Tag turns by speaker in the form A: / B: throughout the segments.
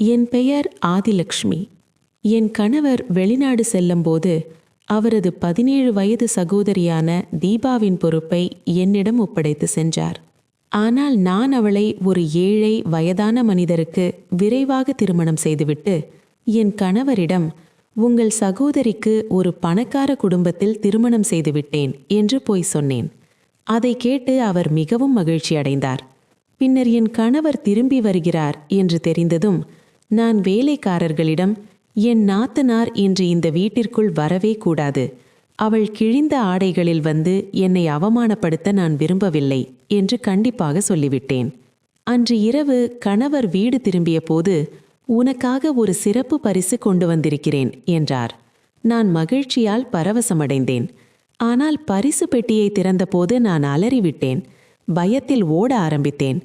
A: என் பெயர் ஆதிலக்ஷ்மி. என் கணவர் வெளிநாடு செல்லும்போது அவரது 17 வயது சகோதரியான தீபாவின் பொறுப்பை என்னிடம் ஒப்படைத்து சென்றார். ஆனால் நான் அவளை ஒரு ஏழை வயதான மனிதருக்கு விரைவாக திருமணம் செய்துவிட்டு என் கணவரிடம், உங்கள் சகோதரிக்கு ஒரு பணக்கார குடும்பத்தில் திருமணம் செய்துவிட்டேன் என்று போய் சொன்னேன். அதை கேட்டு அவர் மிகவும் மகிழ்ச்சி அடைந்தார். பின்னர் என் கணவர் திரும்பி வருகிறார் என்று தெரிந்ததும் நான் வேலைக்காரர்களிடம், என் நாத்தனார் இன்று இந்த வீட்டிற்குள் வரவே கூடாது, அவள் கிழிந்த ஆடைகளில் வந்து என்னை அவமானப்படுத்த நான் விரும்பவில்லை என்று கண்டிப்பாக சொல்லிவிட்டேன். அன்று இரவு கணவர் வீடு திரும்பிய போது, உனக்காக ஒரு சிறப்பு பரிசு கொண்டு வந்திருக்கிறேன் என்றார். நான் மகிழ்ச்சியால் பரவசமடைந்தேன். ஆனால் பரிசு பெட்டியை திறந்தபோது நான் அலறிவிட்டேன். பயத்தில் ஓட ஆரம்பித்தேன்.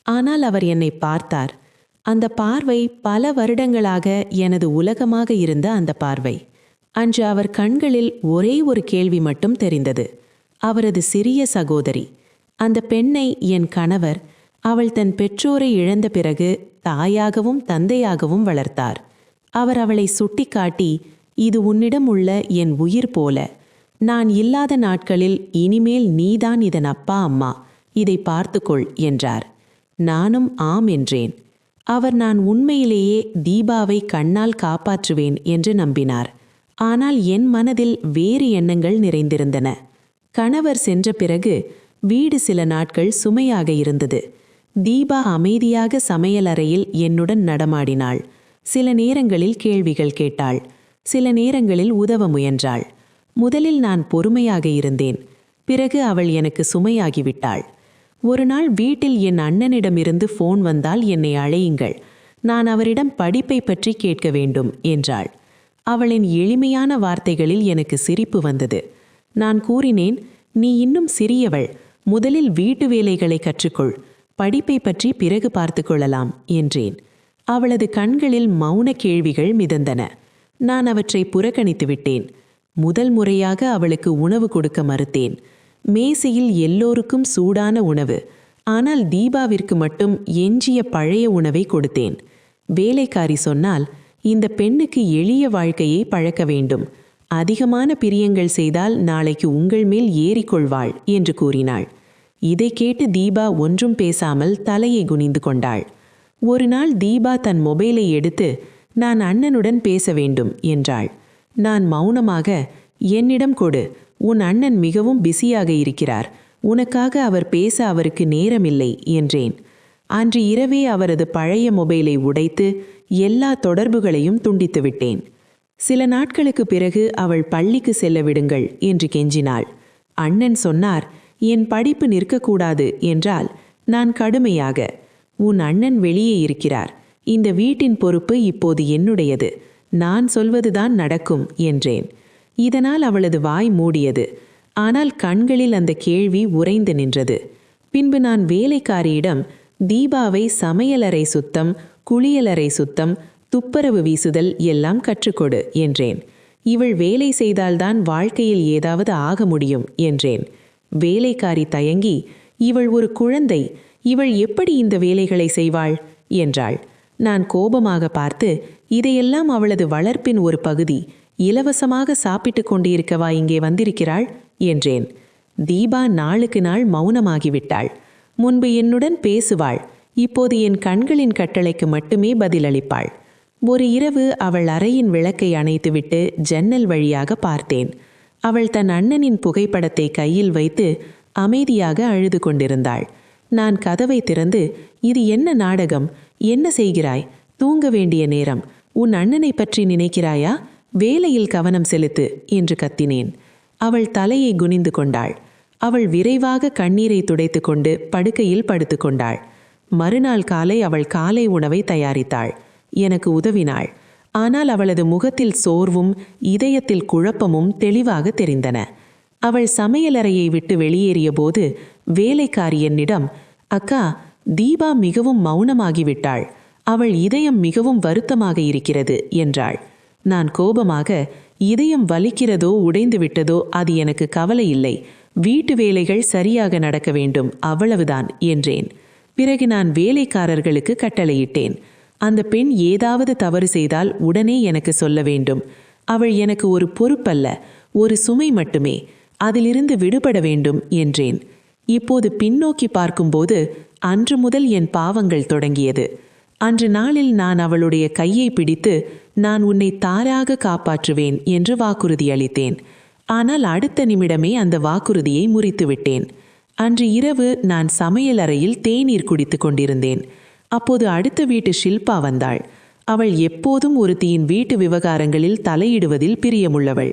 A: ஆனால் அவர் என்னை பார்த்தார். அந்த பார்வை பல வருடங்களாக எனது உலகமாக இருந்த அந்த பார்வை. அன்று அவர் கண்களில் ஒரே ஒரு கேள்வி மட்டும் தெரிந்தது. அவரது சிறிய சகோதரி, அந்த பெண்ணை என் கணவர், அவள் தன் பெற்றோரை இழந்த பிறகு தாயாகவும் தந்தையாகவும் வளர்த்தார். அவர் அவளை சுட்டிக்காட்டி, இது உன்னிடம் உள்ள என் உயிர் போல. நான் இல்லாத நாட்களில் இனிமேல் நீதான் இதன் அப்பா அம்மா, இதை பார்த்துக்கொள் என்றார். நானும் ஆம் என்றேன். அவர் நான் உண்மையிலேயே தீபாவை கண்ணால் காப்பாற்றுவேன் என்று நம்பினார். ஆனால் என் மனதில் வேறு எண்ணங்கள் நிறைந்திருந்தன. கணவர் சென்ற பிறகு வீடு சில நாட்கள் சுமையாக இருந்தது. தீபா அமைதியாக சமையலறையில் என்னுடன் நடமாடினாள். சில நேரங்களில் கேள்விகள் கேட்டாள். சில நேரங்களில் உதவ முயன்றாள். முதலில் நான் பொறுமையாக இருந்தேன். பிறகு அவள் எனக்கு சுமையாகிவிட்டாள். ஒரு நாள் வீட்டில் என் அண்ணனிடமிருந்து ஃபோன் வந்தால் என்னை அழையுங்கள், நான் அவரிடம் படிப்பை பற்றி கேட்க வேண்டும் என்றாள். அவளின் எளிமையான வார்த்தைகளில் எனக்கு சிரிப்பு வந்தது. நான் கூறினேன், நீ இன்னும் சிறியவள், முதலில் வீட்டு வேலைகளை கற்றுக்கொள், படிப்பை பற்றி பிறகு பார்த்து கொள்ளலாம் என்றேன். அவளது கண்களில் மௌன கேள்விகள் மிதந்தன. நான் அவற்றை புறக்கணித்து விட்டேன். முதல் முறையாக அவளுக்கு உணவு கொடுக்க மறுத்தேன். மேசையில் எல்லோருக்கும் சூடான உணவு, ஆனால் தீபாவிற்கு மட்டும் எஞ்சிய பழைய உணவை கொடுத்தேன். வேலைக்காரி சொன்னால், இந்த பெண்ணுக்கு எளிய வாழ்க்கையை பழக்க வேண்டும், அதிகமான பிரியங்கள் செய்தால் நாளைக்கு உங்கள் மேல் ஏறிக்கொள்வாள் என்று கூறினாள். இதை கேட்டு தீபா ஒன்றும் பேசாமல் தலையை குனிந்து கொண்டாள். ஒரு நாள் தீபா தன் மொபைலை எடுத்து, நான் அண்ணனுடன் பேச வேண்டும் என்றாள். நான் மௌனமாக, என்னிடம் கொடு, உன் அண்ணன் மிகவும் பிஸியாக இருக்கிறார், உனக்காக அவர் பேச அவருக்கு நேரமில்லை என்றேன். அன்று இரவே அவரது பழைய மொபைலை உடைத்து எல்லா தொடர்புகளையும் துண்டித்து விட்டேன். சில நாட்களுக்கு பிறகு அவள் பள்ளிக்கு செல்ல விடுங்கள் என்று கெஞ்சினாள். அண்ணன் சொன்னார், என் படிப்பு நிற்கக்கூடாது என்றால் நான் கடுமையாக, உன் அண்ணன் வெளியே இருக்கிறார், இந்த வீட்டின் பொறுப்பு இப்போது என்னுடையது, நான் சொல்வதுதான் நடக்கும் என்றேன். இதனால் அவளது வாய் மூடியது. ஆனால் கண்களில் அந்த கேள்வி உறைந்து நின்றது. பின்பு நான் வேலைக்காரியிடம், தீபாவை சமையலறை சுத்தம், குளியலறை சுத்தம், துப்புரவு வீசுதல் எல்லாம் கற்றுக்கொடு என்றேன். இவள் வேலை செய்தால்தான் வாழ்க்கையில் ஏதாவது ஆக முடியும் என்றேன். வேலைக்காரி தயங்கி, இவள் ஒரு குழந்தை, இவள் எப்படி இந்த வேலைகளை செய்வாள் என்றாள். நான் கோபமாக பார்த்து, இதையெல்லாம் அவளது வளர்ப்பின் ஒரு பகுதி, இலவசமாக சாப்பிட்டு கொண்டிருக்கவா இங்கே வந்திருக்கிறாள் என்றேன். தீபா நாளுக்கு நாள் மௌனமாகிவிட்டாள். முன்பு என்னுடன் பேசுவாள், இப்போது என் கண்களின் கட்டளைக்கு மட்டுமே பதிலளிப்பாள். ஒரு இரவு அவள் அறையின் விளக்கை அணைத்துவிட்டு ஜன்னல் வழியாக பார்த்தேன். அவள் தன் அண்ணனின் புகைப்படத்தை கையில் வைத்து அமைதியாக அழுது கொண்டிருந்தாள். நான் கதவை திறந்து, இது என்ன நாடகம், என்ன செய்கிறாய், தூங்க வேண்டிய நேரம், உன் அண்ணனை பற்றி நினைக்கிறாயா, வேலையில் கவனம் செலுத்து என்று கத்தினேன். அவள் தலையை குனிந்து கொண்டாள். அவள் விரைவாக கண்ணீரை துடைத்து கொண்டு படுக்கையில் படுத்து கொண்டாள். மறுநாள் காலை அவள் காலை உணவை தயாரித்தாள். எனக்கு உதவினாள். ஆனால் அவளது முகத்தில் சோர்வும் இதயத்தில் குழப்பமும் தெளிவாக தெரிந்தன. அவள் சமையலறையை விட்டு வெளியேறிய போது வேலைக்காரி என்னிடம், அக்கா, தீபா மிகவும் மௌனமாகிவிட்டாள், அவள் இதயம் மிகவும் வருத்தமாக இருக்கிறது என்றாள். நான் கோபமாக, இதயம் வலிக்கிறதோ உடைந்து விட்டதோ அது எனக்கு கவலை இல்லை, வீட்டு வேலைகள் சரியாக நடக்க வேண்டும், அவ்வளவுதான் என்றேன். பிறகு நான் வேலைக்காரர்களுக்கு கட்டளையிட்டேன், அந்த பெண் ஏதாவது தவறு செய்தால் உடனே எனக்கு சொல்ல வேண்டும். அவள் எனக்கு ஒரு பொறுப்பல்ல, ஒரு சுமை மட்டுமே. அதிலிருந்து விடுபட வேண்டும் என்றேன். இப்போது பின்னோக்கி பார்க்கும்போது அன்று முதல் என் பாவங்கள் தொடங்கியது. அன்று நாளில் நான் அவளுடைய கையை பிடித்து, நான் உன்னை தாராக காப்பாற்றுவேன் என்று வாக்குறுதி அளித்தேன். ஆனால் அடுத்த நிமிடமே அந்த வாக்குறுதியை முறித்துவிட்டேன். அன்று இரவு நான் சமையல் அறையில் தேநீர் குடித்து கொண்டிருந்தேன். அப்போது அடுத்த வீட்டு ஷில்பா வந்தாள். அவள் எப்போதும் ஒருத்தியின் வீட்டு விவகாரங்களில் தலையிடுவதில் பிரியமுள்ளவள்.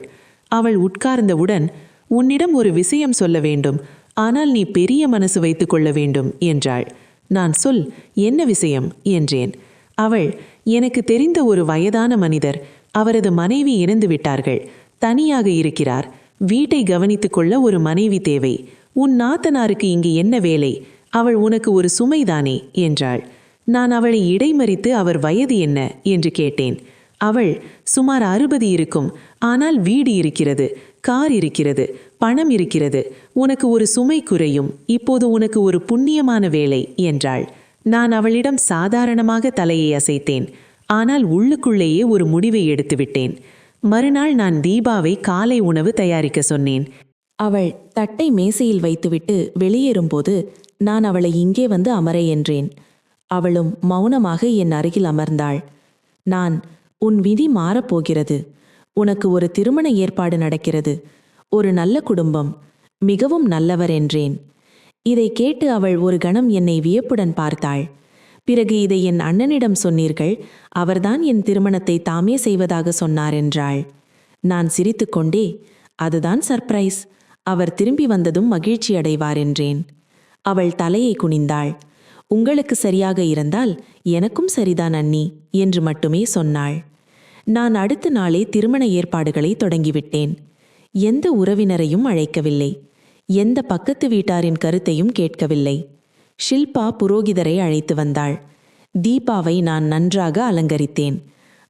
A: அவள் உட்கார்ந்தவுடன், உன்னிடம் ஒரு விஷயம் சொல்ல வேண்டும், ஆனால் நீ பெரிய மனசு வைத்துக் கொள்ள வேண்டும் என்றாள். நான் சொல், என்ன விஷயம் என்றேன். அவள், எனக்கு தெரிந்த ஒரு வயதான மனிதர், அவரது மனைவி இறந்து விட்டார்கள், தனியாக இருக்கிறார், வீட்டை கவனித்துக் கொள்ள ஒரு மனைவி தேவை. உன் நாத்தனாருக்கு இங்கு என்ன வேலை? அவள் உனக்கு ஒரு சுமைதானே என்றாள். நான் அவளை இடைமறித்து அவர் வயது என்ன என்று கேட்டேன். அவள், சுமார் 60 இருக்கும், ஆனால் வீடு இருக்கிறது, கார் இருக்கிறது, பணம் இருக்கிறது, உனக்கு ஒரு சுமை குறையும், இப்போது உனக்கு ஒரு புண்ணியமான வேலை என்றாள். நான் அவளிடம் சாதாரணமாக தலையை அசைத்தேன். ஆனால் உள்ளுக்குள்ளேயே ஒரு முடிவை எடுத்துவிட்டேன். மறுநாள் நான் தீபாவை காலை உணவு தயாரிக்க சொன்னேன். அவள் தட்டை மேசையில் வைத்துவிட்டு வெளியேறும்போது நான் அவளை இங்கே வந்து அமர என்றேன். அவளும் மௌனமாக என் அருகில் அமர்ந்தாள். நான், உன் விதி மாறப்போகிறது. உனக்கு ஒரு திருமண ஏற்பாடு நடக்கிறது, ஒரு நல்ல குடும்பம், மிகவும் நல்லவர் என்றேன். இதை கேட்டு அவள் ஒரு கணம் என்னை வியப்புடன் பார்த்தாள். பிறகு இதை என் அண்ணனிடம் சொன்னீர்கள், அவர்தான் என் திருமணத்தை தாமே செய்வதாக சொன்னார் என்றாள். நான் சிரித்துக்கொண்டே, அதுதான் சர்ப்ரைஸ், அவர் திரும்பி வந்ததும் மகிழ்ச்சி அடைவார் என்றேன். அவள் தலையை குனிந்தாள். உங்களுக்கு சரியாக இருந்தால் எனக்கும் சரிதான் அண்ணி என்று மட்டுமே சொன்னாள். நான் அடுத்த நாளே திருமண ஏற்பாடுகளை தொடங்கிவிட்டேன். எந்த உறவினரையும் அழைக்கவில்லை, எந்த பக்கத்து வீட்டாரின் கருத்தையும் கேட்கவில்லை. ஷில்பா புரோகிதரை அழைத்து வந்தாள். தீபாவை நான் நன்றாக அலங்கரித்தேன்.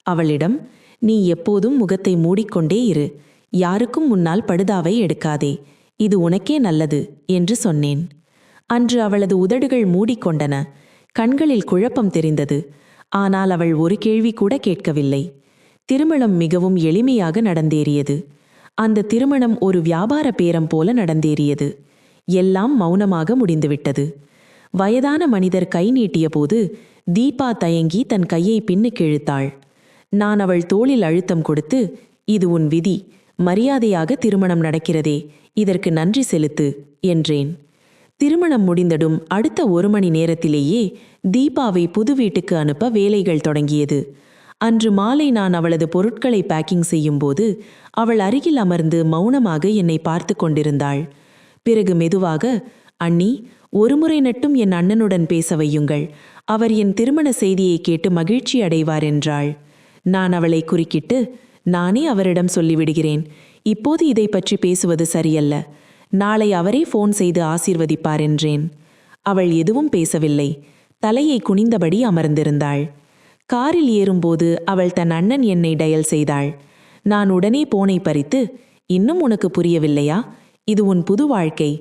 A: அவளிடம், நீ எப்போதும் முகத்தை மூடிக்கொண்டே இரு, யாருக்கும் முன்னால் படுதாவை எடுக்காதே, இது உனக்கே நல்லது என்று சொன்னேன். அன்று அவளது உதடுகள் மூடிக்கொண்டன, கண்களில் குழப்பம் தெரிந்தது. ஆனால் அவள் ஒரு கேள்வி கூட கேட்கவில்லை. திருமணம் மிகவும் எளிமையாக நடந்தேறியது. அந்த திருமணம் ஒரு வியாபார பேரம் போல நடந்தேறியது. எல்லாம் மௌனமாக முடிந்துவிட்டது. வயதான மனிதர் கை நீட்டிய போது தீபா தயங்கி தன் கையை பின்னுக்கு இழுத்தாள். நான் அவள் தோளில் அழுத்தம் கொடுத்து, இது உன் விதி, மரியாதையாக திருமணம் நடக்கிறதே, இதற்கு நன்றி செலுத்து என்றேன். திருமணம் முடிந்ததும் அடுத்த 1 மணி நேரத்திலேயே தீபாவை புது வீட்டுக்கு அனுப்ப வேலைகள் தொடங்கியது. அன்று மாலை நான் அவளது பொருட்களை பேக்கிங் செய்யும்போது அவள் அருகில் அமர்ந்து மௌனமாக என்னை பார்த்து கொண்டிருந்தாள். பிறகு மெதுவாக, அண்ணி, ஒருமுறை நட்டும் என் அண்ணனுடன் பேச வையுங்கள், அவர் என் திருமண செய்தியை கேட்டு மகிழ்ச்சி அடைவார் என்றாள். நான் அவளை குறுக்கிட்டு, நானே அவரிடம் சொல்லிவிடுகிறேன், இப்போது இதை பற்றி பேசுவது சரியல்ல, நாளை அவரே ஃபோன் செய்து ஆசீர்வதிப்பார் என்றேன். அவள் எதுவும் பேசவில்லை, தலையை குனிந்தபடி அமர்ந்திருந்தாள். காரில் ஏறும்போது அவள் தன் அண்ணன் என்னை டயல் செய்தாள். நான் உடனே போனை பறித்து, இன்னும் உனக்கு புரியவில்லையா? இது உன் புது வாழ்க்கை,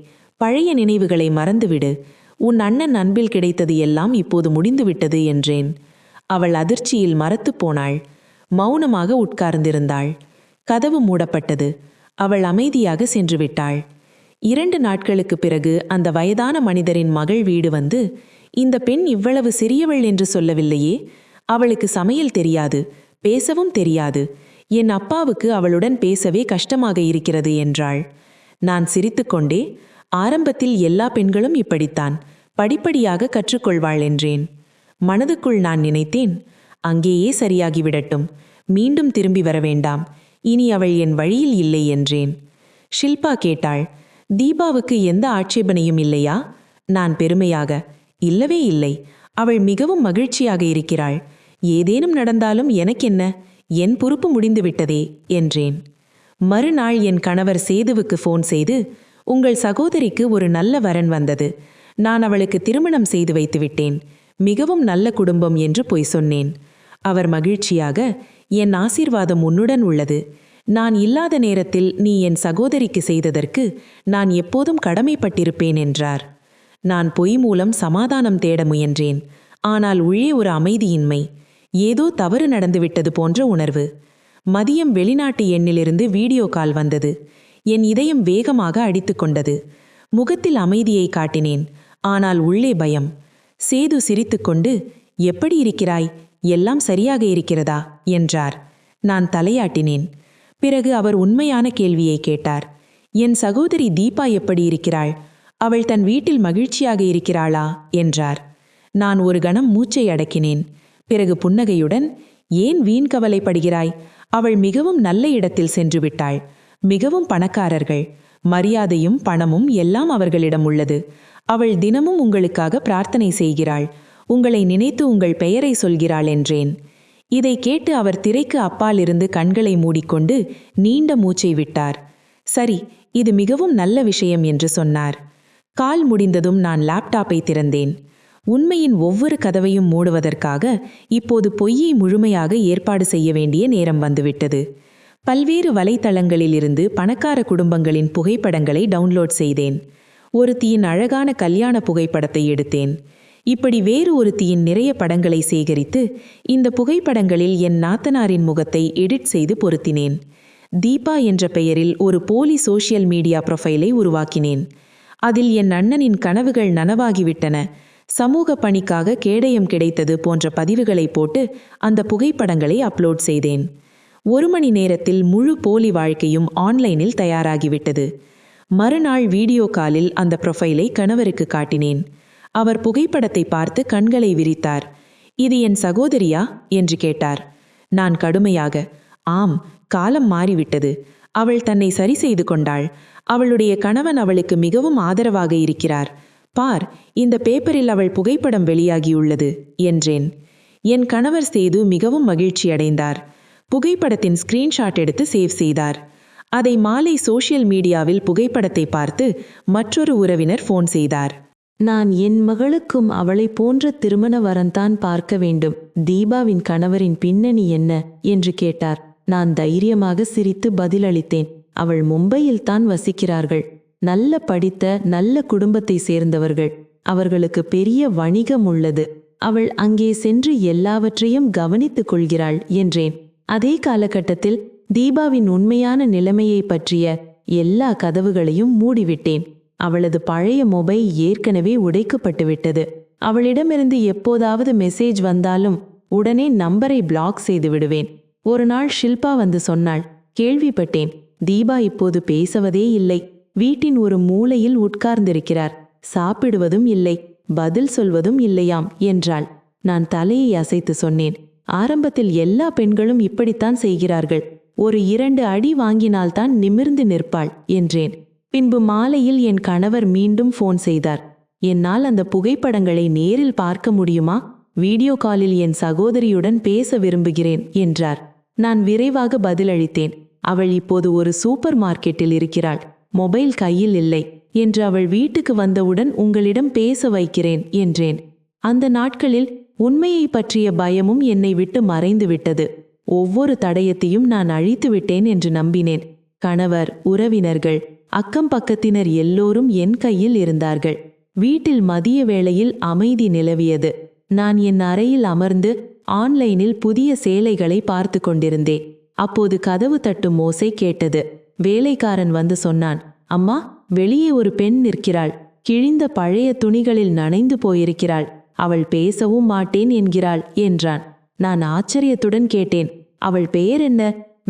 A: பழைய நினைவுகளை மறந்துவிடு, உன் அண்ணன் அன்பில் கிடைத்தது எல்லாம் இப்போது முடிந்துவிட்டது என்றேன். அவள் அதிர்ச்சியில் மரத்துப் போனாள். மௌனமாக உட்கார்ந்திருந்தாள். கதவு மூடப்பட்டது. அவள் அமைதியாக சென்று விட்டாள். 2 நாட்களுக்கு பிறகு அந்த வயதான மனிதரின் மகள் வீடு வந்து, இந்த பெண் இவ்வளவு சிறியவள் என்று சொல்லவில்லையே, அவளுக்கு சமையல் தெரியாது, பேசவும் தெரியாது, என் அப்பாவுக்கு அவளுடன் பேசவே கஷ்டமாக இருக்கிறது என்றாள். நான் சிரித்துக்கொண்டே, ஆரம்பத்தில் எல்லா பெண்களும் இப்படித்தான், படிப்படியாக கற்றுக்கொள்வாள் என்றேன். மனதுக்குள் நான் நினைத்தேன், அங்கேயே சரியாகிவிடட்டும், மீண்டும் திரும்பி வர வேண்டாம், இனி அவள் என் வழியில் இல்லை என்றேன். ஷில்பா கேட்டாள், தீபாவுக்கு எந்த ஆட்சேபனையும் இல்லையா? நான் பெருமையாக, இல்லவே இல்லை, அவள் மிகவும் மகிழ்ச்சியாக இருக்கிறாள், ஏதேனும் நடந்தாலும் எனக்கென்ன, என் பொறுப்பு முடிந்துவிட்டதே என்றேன். மறுநாள் என் கணவர் சேதுவுக்கு ஃபோன் செய்து, உங்கள் சகோதரிக்கு ஒரு நல்ல வரன் வந்தது, நான் அவளுக்கு திருமணம் செய்து வைத்துவிட்டேன், மிகவும் நல்ல குடும்பம் என்று பொய் சொன்னேன். அவர் மகிழ்ச்சியாக, என் ஆசீர்வாதம் உன்னுடன் உள்ளது, நான் இல்லாத நேரத்தில் நீ என் சகோதரிக்கு செய்ததற்கு நான் எப்போதும் கடமைப்பட்டிருப்பேன் என்றார். நான் பொய் மூலம் சமாதானம் தேட முயன்றேன். ஆனால் உள்ளே ஒரு அமைதியின்மை. ஏதோ தவறு நடந்துவிட்டது போன்ற உணர்வு. மதியம் வெளிநாட்டு எண்ணிலிருந்து வீடியோ கால் வந்தது. என் இதயம் வேகமாக அடித்துக்கொண்டது. முகத்தில் அமைதியை காட்டினேன், ஆனால் உள்ளே பயம். சேது சிரித்துக்கொண்டு, எப்படி இருக்கிறாய், எல்லாம் சரியாக இருக்கிறதா என்றார். நான் தலையாட்டினேன். பிறகு அவர் உண்மையான கேள்வியை கேட்டார். என் சகோதரி தீபா எப்படி இருக்கிறாள்? அவள் தன் வீட்டில் மகிழ்ச்சியாக இருக்கிறாளா என்றார். நான் ஒரு கணம் மூச்சை அடக்கினேன். பிறகு புன்னகையுடன், ஏன் வீண் கவலைப்படுகிறாய்? அவள் மிகவும் நல்ல இடத்தில் சென்று விட்டாள். மிகவும் பணக்காரர்கள். மரியாதையும் பணமும் எல்லாம் அவர்களிடம் உள்ளது. அவள் தினமும் உங்களுக்காக பிரார்த்தனை செய்கிறாள். உங்களை நினைத்து உங்கள் பெயரை சொல்கிறாள் என்றேன். இதை கேட்டு அவர் திரைக்கு அப்பாலிருந்து கண்களை மூடிக்கொண்டு நீண்ட மூச்சை விட்டார். சரி, இது மிகவும் நல்ல விஷயம் என்று சொன்னார். கால் முடிந்ததும் நான் லேப்டாப்பை திறந்தேன். உண்மையின் ஒவ்வொரு கதவையும் மூடுவதற்காக இப்போது பொய்யை முழுமையாக ஏற்பாடு செய்ய வேண்டிய நேரம் வந்துவிட்டது. பல்வேறு வலைத்தளங்களிலிருந்து பணக்கார குடும்பங்களின் புகைப்படங்களை டவுன்லோட் செய்தேன். ஒருத்தியின் அழகான கல்யாண புகைப்படத்தை எடுத்தேன். இப்படி வேறு ஒருத்தியின் நிறைய படங்களை சேகரித்து இந்த புகைப்படங்களில் என் நாத்தனாரின் முகத்தை எடிட் செய்து பொருத்தினேன். தீபா என்ற பெயரில் ஒரு போலி சோஷியல் மீடியா ப்ரொஃபைலை உருவாக்கினேன். அதில் என் அண்ணனின் கனவுகள் நனவாகிவிட்டன, சமூக பணிக்காக கேடயம் கிடைத்தது போன்ற பதிவுகளை போட்டு அந்த புகைப்படங்களை அப்லோட் செய்தேன். 1 மணி நேரத்தில் முழு போலி வாழ்க்கையும் ஆன்லைனில் தயாராகிவிட்டது. மறுநாள் வீடியோ காலில் அந்த ப்ரொஃபைலை கணவருக்கு காட்டினேன். அவர் புகைப்படத்தை பார்த்து கண்களை விரித்தார். இது என் சகோதரியா என்று கேட்டார். நான் கடுமையாக, ஆம், காலம் மாறிவிட்டது. அவள் தன்னை சரி செய்து கொண்டாள். அவளுடைய கணவன் அவளுக்கு மிகவும் ஆதரவாக இருக்கிறார். பார், இந்த பேப்பரில் அவள் புகைப்படம் வெளியாகியுள்ளது என்றேன். என் கணவர் சேது மிகவும் மகிழ்ச்சியடைந்தார். புகைப்படத்தின் ஸ்கிரீன்ஷாட் எடுத்து சேவ் செய்தார். அதை மாலை சோஷியல் மீடியாவில் புகைப்படத்தை பார்த்து மற்றொரு உறவினர் ஃபோன் செய்தார். நான் என் மகளுக்கும் அவளை போன்ற திருமண வரன்தான் பார்க்க வேண்டும். தீபாவின் கணவரின் பின்னணி என்ன என்று கேட்டார். நான் தைரியமாக சிரித்து பதிலளித்தேன். அவள் மும்பையில் தான் வசிக்கிறார்கள். நல்ல படித்த நல்ல குடும்பத்தை சேர்ந்தவர்கள். அவர்களுக்கு பெரிய வணிகம் உள்ளது. அவள் அங்கே சென்று எல்லாவற்றையும் கவனித்துக் கொள்கிறாள் என்றேன். அதே காலகட்டத்தில் தீபாவின் உண்மையான நிலைமையை பற்றிய எல்லா கதவுகளையும் மூடிவிட்டேன். அவளது பழைய மொபைல் ஏற்கனவே உடைக்கப்பட்டுவிட்டது. அவளிடமிருந்து எப்போதாவது மெசேஜ் வந்தாலும் உடனே நம்பரை பிளாக் செய்து விடுவேன். ஒரு நாள் ஷில்பா வந்து சொன்னாள், கேள்விப்பட்டேன், தீபா இப்போது பேசுவதே இல்லை. வீட்டின் ஒரு மூலையில் உட்கார்ந்திருக்கிறார். சாப்பிடுவதும் இல்லை, பதில் சொல்வதும் இல்லையாம் என்றாள். நான் தலையை அசைத்து சொன்னேன், ஆரம்பத்தில் எல்லா பெண்களும் இப்படித்தான் செய்கிறார்கள். ஒரு 2 அடி வாங்கினால்தான் நிமிர்ந்து நிற்பாள் என்றேன். பின்பு மாலையில் என் கணவர் மீண்டும் ஃபோன் செய்தார். என்னால் அந்த புகைப்படங்களை நேரில் பார்க்க முடியுமா? வீடியோ காலில் என் சகோதரியுடன் பேச விரும்புகிறேன் என்றார். நான் விரைவாக பதிலளித்தேன். அவள் இப்போது ஒரு சூப்பர் மார்க்கெட்டில் இருக்கிறாள். மொபைல் கையில் இல்லை என்று அவள் வீட்டுக்கு வந்தவுடன் உங்களிடம் பேச வைக்கிறேன் என்றேன். அந்த நாட்களில் உண்மையை பற்றிய பயமும் என்னை விட்டு மறைந்து விட்டது. ஒவ்வொரு தடயத்தையும் நான் அழித்து விட்டேன் என்று நம்பினேன். கணவர், உறவினர்கள், அக்கம் பக்கத்தினர் எல்லோரும் என் கையில் இருந்தார்கள். வீட்டில் மதிய வேளையில் அமைதி நிலவியது. நான் என் அறையில் அமர்ந்து ஆன்லைனில் புதிய சேலைகளை பார்த்து கொண்டிருந்தேன். அப்போது கதவு தட்டும் ஓசை கேட்டது. வேலைக்காரன் வந்து சொன்னான், அம்மா, வெளியே ஒரு பெண் நிற்கிறாள். கிழிந்த பழைய துணிகளில் நனைந்து போயிருக்கிறாள். அவள் பேசவும் மாட்டேன் என்கிறாள் என்றான். நான் ஆச்சரியத்துடன் கேட்டேன், அவள் பெயர் என்ன?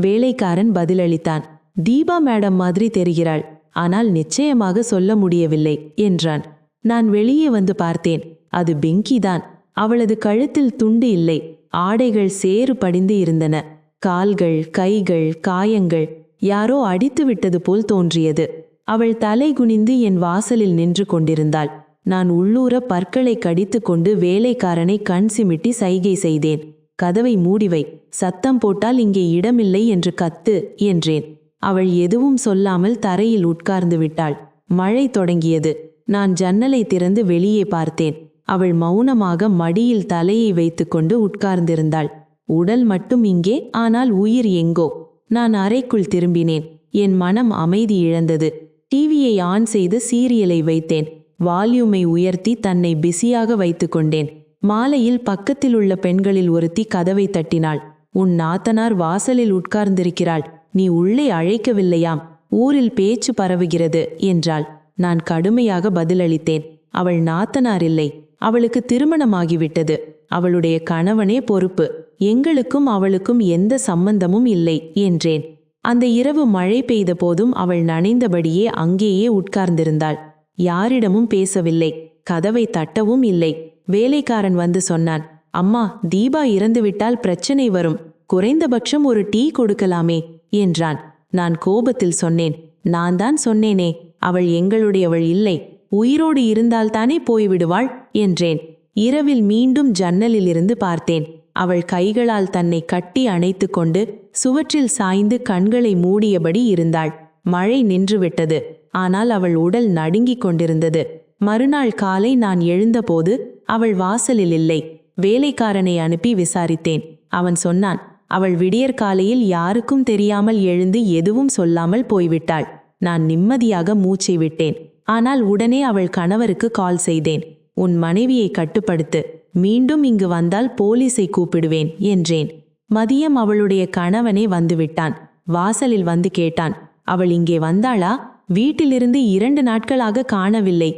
A: வேலைக்காரன் பதிலளித்தான், தீபா மேடம் மாதிரி தெரிகிறாள், ஆனால் நிச்சயமாக சொல்ல முடியவில்லை என்றான். நான் வெளியே வந்து பார்த்தேன். அது பெங்கிதான். அவளது கழுத்தில் துண்டு இல்லை. ஆடைகள் சேறு படிந்து இருந்தன. கால்கள், கைகள், காயங்கள். யாரோ அடித்து விட்டது போல் தோன்றியது. அவள் தலை குனிந்து என் வாசலில் நின்று கொண்டிருந்தாள். நான் உள்ளூர பற்களை கடித்து கொண்டு வேலைக்காரனை கண் சிமிட்டி சைகை செய்தேன். கதவை மூடிவை, சத்தம் போட்டால் இங்கே இடமில்லை என்று கத்து என்றேன். அவள் எதுவும் சொல்லாமல் தரையில் உட்கார்ந்து விட்டாள். மழை தொடங்கியது. நான் ஜன்னலை திறந்து வெளியே பார்த்தேன். அவள் மௌனமாக மடியில் தலையை வைத்துக்கொண்டு உட்கார்ந்திருந்தாள். உடல் மட்டும் இங்கே, ஆனால் உயிர் எங்கோ. நான் அறைக்குள் திரும்பினேன். என் மனம் அமைதி இழந்தது. டிவியை ஆன் செய்து சீரியலை வைத்தேன். வால்யூமை உயர்த்தி தன்னை பிஸியாக வைத்து கொண்டேன். மாலையில் பக்கத்தில் உள்ள பெண்களில் ஒருத்தி கதவை தட்டினாள். உன் நாத்தனார் வாசலில் உட்கார்ந்திருக்கிறாள், நீ உள்ளே அழைக்கவில்லையாம், ஊரில் பேச்சு பரவுகிறது என்றாள். நான் கடுமையாக பதிலளித்தேன். அவள் நாத்தனார் இல்லை, அவளுக்கு திருமணமாகிவிட்டது. அவளுடைய கணவனே பொறுப்பு, எங்களுக்கும் அவளுக்கும் எந்த சம்பந்தமும் இல்லை என்றேன். அந்த இரவு மழை பெய்த போதும் அவள் நனைந்தபடியே அங்கேயே உட்கார்ந்திருந்தாள். யாரிடமும் பேசவில்லை, கதவை தட்டவும் இல்லை. வேலைக்காரன் வந்து சொன்னான், அம்மா, தீபா இறந்துவிட்டால் பிரச்சனை வரும், குறைந்தபட்சம் ஒரு டீ கொடுக்கலாமே என்றான். நான் கோபத்தில் சொன்னேன், நான் தான் சொன்னேனே, அவள் எங்களுடையவள் இல்லை, உயிரோடு இருந்தால்தானே போய்விடுவாள் என்றேன். இரவில் மீண்டும் ஜன்னலிலிருந்து பார்த்தேன். அவள் கைகளால் தன்னை கட்டி அணைத்து கொண்டு சுவற்றில் சாய்ந்து கண்களை மூடியபடி இருந்தாள். மழை நின்றுவிட்டது, ஆனால் அவள் உடல் நடுங்கிக் கொண்டிருந்தது. மறுநாள் காலை நான் எழுந்தபோது அவள் வாசலில் இல்லை. வேலைக்காரனை அனுப்பி விசாரித்தேன். அவன் சொன்னான், அவள் விடியற்காலையில் யாருக்கும் தெரியாமல் எழுந்து எதுவும் சொல்லாமல் போய்விட்டாள். நான் நிம்மதியாக மூச்சை விட்டேன். ஆனால் உடனே அவள் கணவருக்கு கால் செய்தேன். உன் மனைவியை கட்டுப்படுத்து, மீண்டும் இங்கு வந்தால் போலீஸை கூப்பிடுவேன் என்றேன். மதியம் அவளுடைய கணவனே வந்துவிட்டான். வாசலில் வந்து கேட்டான், அவள் இங்கே வந்தாளா? வீட்டிலிருந்து 2 நாட்களாக காணவில்லை,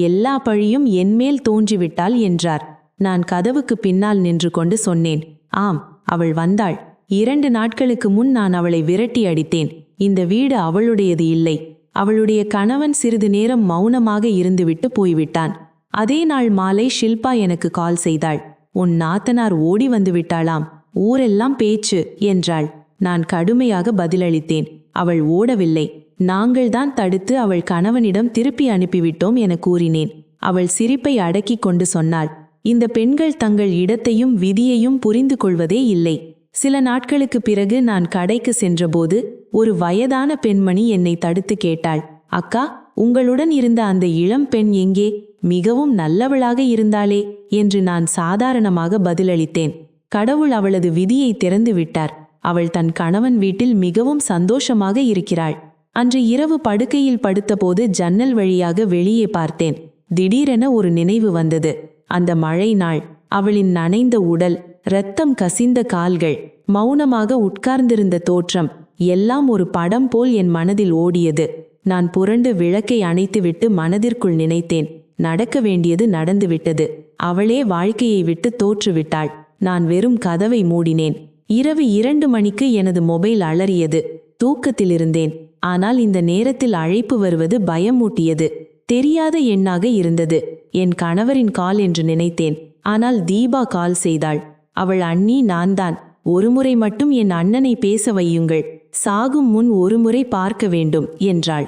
A: எல்லா பழியும் என்மேல் தோன்றிவிட்டாள் என்றார். நான் கதவுக்கு பின்னால் நின்று கொண்டு சொன்னேன், ஆம், அவள் வந்தாள். 2 நாட்களுக்கு முன் நான் அவளை விரட்டி அடித்தேன். இந்த வீடு அவளுடையது இல்லை. அவளுடைய கணவன் சிறிது நேரம் மௌனமாக இருந்துவிட்டு போய்விட்டான். அதே நாள் மாலை ஷில்பா எனக்கு கால் செய்தாள். உன் நாத்தனார் ஓடி வந்து விட்டாளாம், ஊரெல்லாம் பேச்சு என்றாள். நான் கடுமையாக பதிலளித்தேன். அவள் ஓடவில்லை, நாங்கள்தான் தடுத்து அவள் கணவனிடம் திருப்பி அனுப்பிவிட்டோம் என கூறினேன். அவள் சிரிப்பை அடக்கிக் கொண்டு சொன்னாள், இந்த பெண்கள் தங்கள் இடத்தையும் விதியையும் புரிந்து கொள்வதே இல்லை. சில நாட்களுக்கு பிறகு நான் கடைக்கு சென்றபோது ஒரு வயதான பெண்மணி என்னை தடுத்து கேட்டாள், அக்கா, உங்களுடன் இருந்த அந்த இளம் பெண் எங்கே? மிகவும் நல்லவளாக இருந்தாளே என்று நான் சாதாரணமாக பதிலளித்தேன். கடவுள் அவளது விதியை திறந்து விட்டார். அவள் தன் கணவன் வீட்டில் மிகவும் சந்தோஷமாக இருக்கிறாள். அன்று இரவு படுக்கையில் படுத்தபோது ஜன்னல் வழியாக வெளியே பார்த்தேன். திடீரென ஒரு நினைவு வந்தது. அந்த மழை நாள், அவளின் நனைந்த உடல், இரத்தம் கசிந்த கால்கள், மௌனமாக உட்கார்ந்திருந்த தோற்றம், எல்லாம் ஒரு படம் போல் என் மனதில் ஓடியது. நான் புரண்டு விளக்கை அணைத்துவிட்டு மனதிற்குள் நினைத்தேன், நடக்க வேண்டியது நடந்துவிட்டது. அவளே வாழ்க்கையை விட்டு தோற்றுவிட்டாள். நான் வெறும் கதவை மூடினேன். இரவு 2 மணிக்கு எனது மொபைல் அலறியது. தூக்கத்தில் இருந்தேன். ஆனால் இந்த நேரத்தில் அழைப்பு வருவது பயமூட்டியது. தெரியாத எண்ணாக இருந்தது. என் கணவரின் கால் என்று நினைத்தேன். ஆனால் தீபா கால் செய்தாள். அவள் அண்ணி, நான்தான். ஒருமுறை மட்டும் என் அண்ணனை பேச வையுங்கள், சாகும் முன் ஒருமுறை பார்க்க வேண்டும் என்றாள்.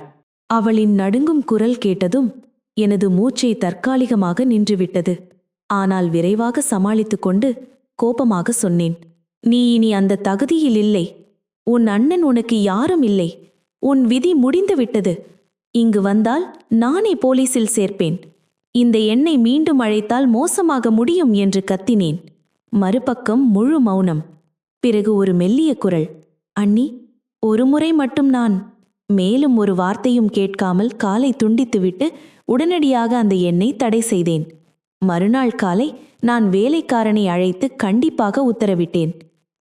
A: அவளின் நடுங்கும் குரல் கேட்டதும் எனது மூச்சை தற்காலிகமாக நின்றுவிட்டது. ஆனால் விரைவாக சமாளித்துக் கொண்டு கோபமாக சொன்னேன், நீ இனி அந்த தகுதியில் இல்லை. உன் அண்ணன் உனக்கு யாரும் இல்லை. உன் விதி முடிந்துவிட்டது. இங்கு வந்தால் நானே போலீசில் சேர்ப்பேன். இந்த எண்ணை மீண்டும் அழைத்தால் மோசமாக முடியும் என்று கத்தினேன். மறுபக்கம் முழு மௌனம். பிறகு ஒரு மெல்லிய குரல், அண்ணி, ஒருமுறை மட்டும் நான். மேலும் ஒரு வார்த்தையும் கேட்காமல் காலை துண்டித்துவிட்டு உடனடியாக அந்த எண்ணை தடை செய்தேன். மறுநாள் காலை நான் வேலைக்காரனை அழைத்து கண்டிப்பாக உத்தரவிட்டேன்.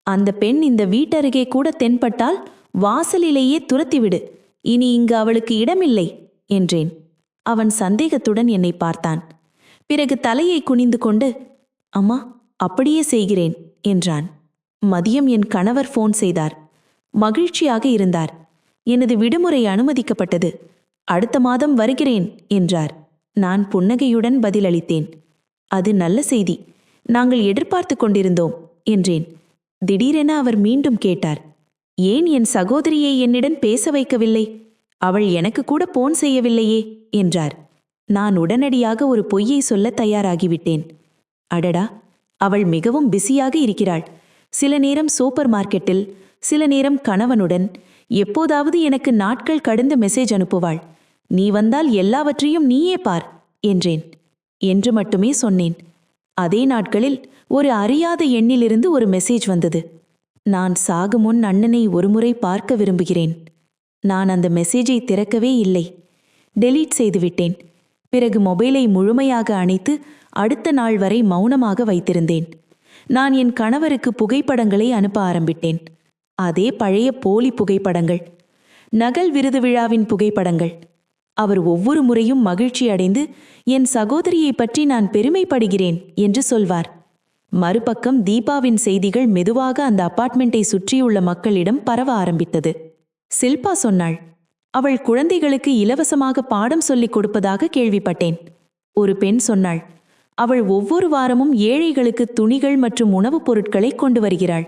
A: அந்த பெண் இந்த வீட்டருகே கூட தென்பட்டால் வாசலிலேயே துரத்திவிடு. இனி இங்கு அவளுக்கு இடமில்லை என்றேன். அவன் சந்தேகத்துடன் என்னை பார்த்தான். பிறகு தலையை குனிந்து கொண்டு, அம்மா, அப்படியே செய்கிறேன் என்றான். மதியம் என் கணவர் ஃபோன் செய்தார். மகிழ்ச்சியாக இருந்தார். எனது விடுமுறை அனுமதிக்கப்பட்டது. அடுத்த மாதம் வருகிறேன் என்றார். நான் புன்னகையுடன் பதிலளித்தேன். அது நல்ல செய்தி, நாங்கள் எதிர்பார்த்து கொண்டிருந்தோம் என்றேன். திடீரென அவர் மீண்டும் கேட்டார், ஏன் என் சகோதரியை என்னிடம் பேச வைக்கவில்லை? அவள் எனக்கு கூட போன் செய்யவில்லையே என்றார். நான் உடனடியாக ஒரு பொய்யை சொல்ல தயாராகிவிட்டேன். அடடா, அவள் மிகவும் பிஸியாக இருக்கிறாள். சில நேரம் சூப்பர் மார்க்கெட்டில், சில நேரம் கணவனுடன், எப்போதாவது எனக்கு நாட்கள் கடந்து மெசேஜ் அனுப்புவாள். நீ வந்தால் எல்லாவற்றையும் நீயே பார் என்றேன். என்று மட்டுமே சொன்னேன். அதே நாட்களில் ஒரு அறியாத எண்ணிலிருந்து ஒரு மெசேஜ் வந்தது. நான் சாகும் முன் அண்ணனை ஒருமுறை பார்க்க விரும்புகிறேன். நான் அந்த மெசேஜை திறக்கவே இல்லை. டெலீட் செய்துவிட்டேன். பிறகு மொபைலை முழுமையாக அணைத்து
B: அடுத்த நாள் வரை மௌனமாக வைத்திருந்தேன். நான் என் கணவருக்கு புகைப்படங்களை அனுப்ப ஆரம்பித்தேன். அதே பழைய போலி புகைப்படங்கள், நகல் விருது விழாவின் புகைப்படங்கள். அவர் ஒவ்வொரு முறையும் மகிழ்ச்சி அடைந்து என் சகோதரியை பற்றி நான் பெருமைப்படுகிறேன் என்று சொல்வார். மறுபக்கம் தீபாவின் செய்திகள் மெதுவாக அந்த அபார்ட்மெண்ட்டை சுற்றியுள்ள மக்களிடம் பரவ ஆரம்பித்தது. சில்பா சொன்னாள், அவள் குழந்தைகளுக்கு இலவசமாக பாடம் சொல்லிக் கொடுப்பதாக கேள்விப்பட்டேன். ஒரு பெண் சொன்னாள், அவள் ஒவ்வொரு வாரமும் ஏழைகளுக்கு துணிகள் மற்றும் உணவுப் பொருட்களை கொண்டு வருகிறாள்.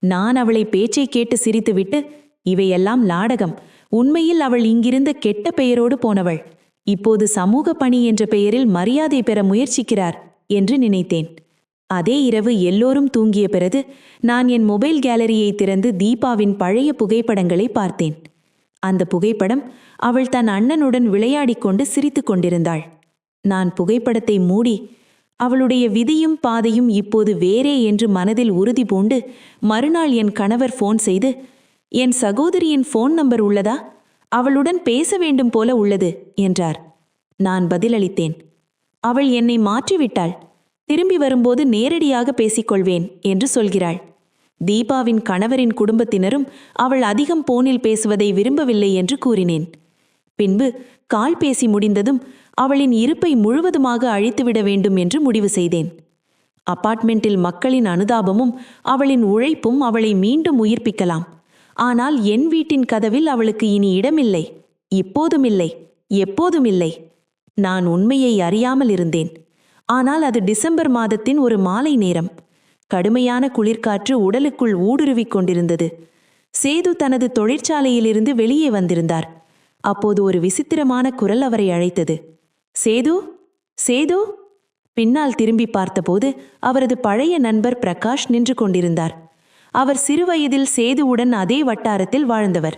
B: நான் அவளை பேச்சை கேட்டு சிரித்துவிட்டு, இவையெல்லாம் நாடகம், உண்மையில் அவள் இங்கிருந்த கெட்ட பெயரோடு போனவள், இப்போது சமூக பணி என்ற பெயரில் மரியாதை பெற முயற்சிக்கிறார் என்று நினைத்தேன். அதே இரவு எல்லோரும் தூங்கிய பிறகு நான் என் மொபைல் கேலரியை திறந்து தீபாவின் பழைய புகைப்படங்களை பார்த்தேன். அந்த புகைப்படம் அவள் தன் அண்ணனுடன் விளையாடிக் கொண்டு சிரித்து கொண்டிருந்தாள். நான் புகைப்படத்தை மூடி, அவளுடைய விதியும் பாதையும் இப்போது வேறே என்று மனதில் உறுதி பூண்டு மறுநாள் என் கணவர் ஃபோன் செய்து, என் சகோதரியின் ஃபோன் நம்பர் உள்ளதா? அவளுடன் பேச வேண்டும் போல உள்ளது என்றார். நான் பதிலளித்தேன், அவள் என்னை மாற்றிவிட்டாள், திரும்பி வரும்போது நேரடியாக பேசிக்கொள்வேன் என்று சொல்கிறாள். தீபாவின் கணவரின் குடும்பத்தினரும் அவள் அதிகம் போனில் பேசுவதை விரும்பவில்லை என்று கூறினேன். பின்பு கால் பேசி முடிந்ததும் அவளின் இருப்பை முழுவதுமாக அழித்துவிட வேண்டும் என்று முடிவு செய்தேன். அபார்ட்மெண்ட்டில் மக்களின் அனுதாபமும் அவளின் உழைப்பும் அவளை மீண்டும் உயிர்ப்பிக்கலாம். ஆனால் என் வீட்டின் கதவில் அவளுக்கு இனி இடமில்லை, இப்போதுமில்லை, எப்போதுமில்லை. நான் உண்மையை அறியாமல் இருந்தேன். ஆனால் அது டிசம்பர் மாதத்தின் ஒரு மாலை நேரம். கடுமையான குளிர்காற்று உடலுக்குள் ஊடுருவிக் கொண்டிருந்தது. சேது தனது தொழிற்சாலையிலிருந்து வெளியே வந்திருந்தார். அப்போது ஒரு விசித்திரமான குரல் அவரை அழைத்தது. சேது, சேது! பின்னால் திரும்பி பார்த்தபோது அவரது பழைய நண்பர் பிரகாஷ் நின்று கொண்டிருந்தார். அவர் சிறுவயதில் சேதுவுடன் அதே வட்டாரத்தில் வாழ்ந்தவர்.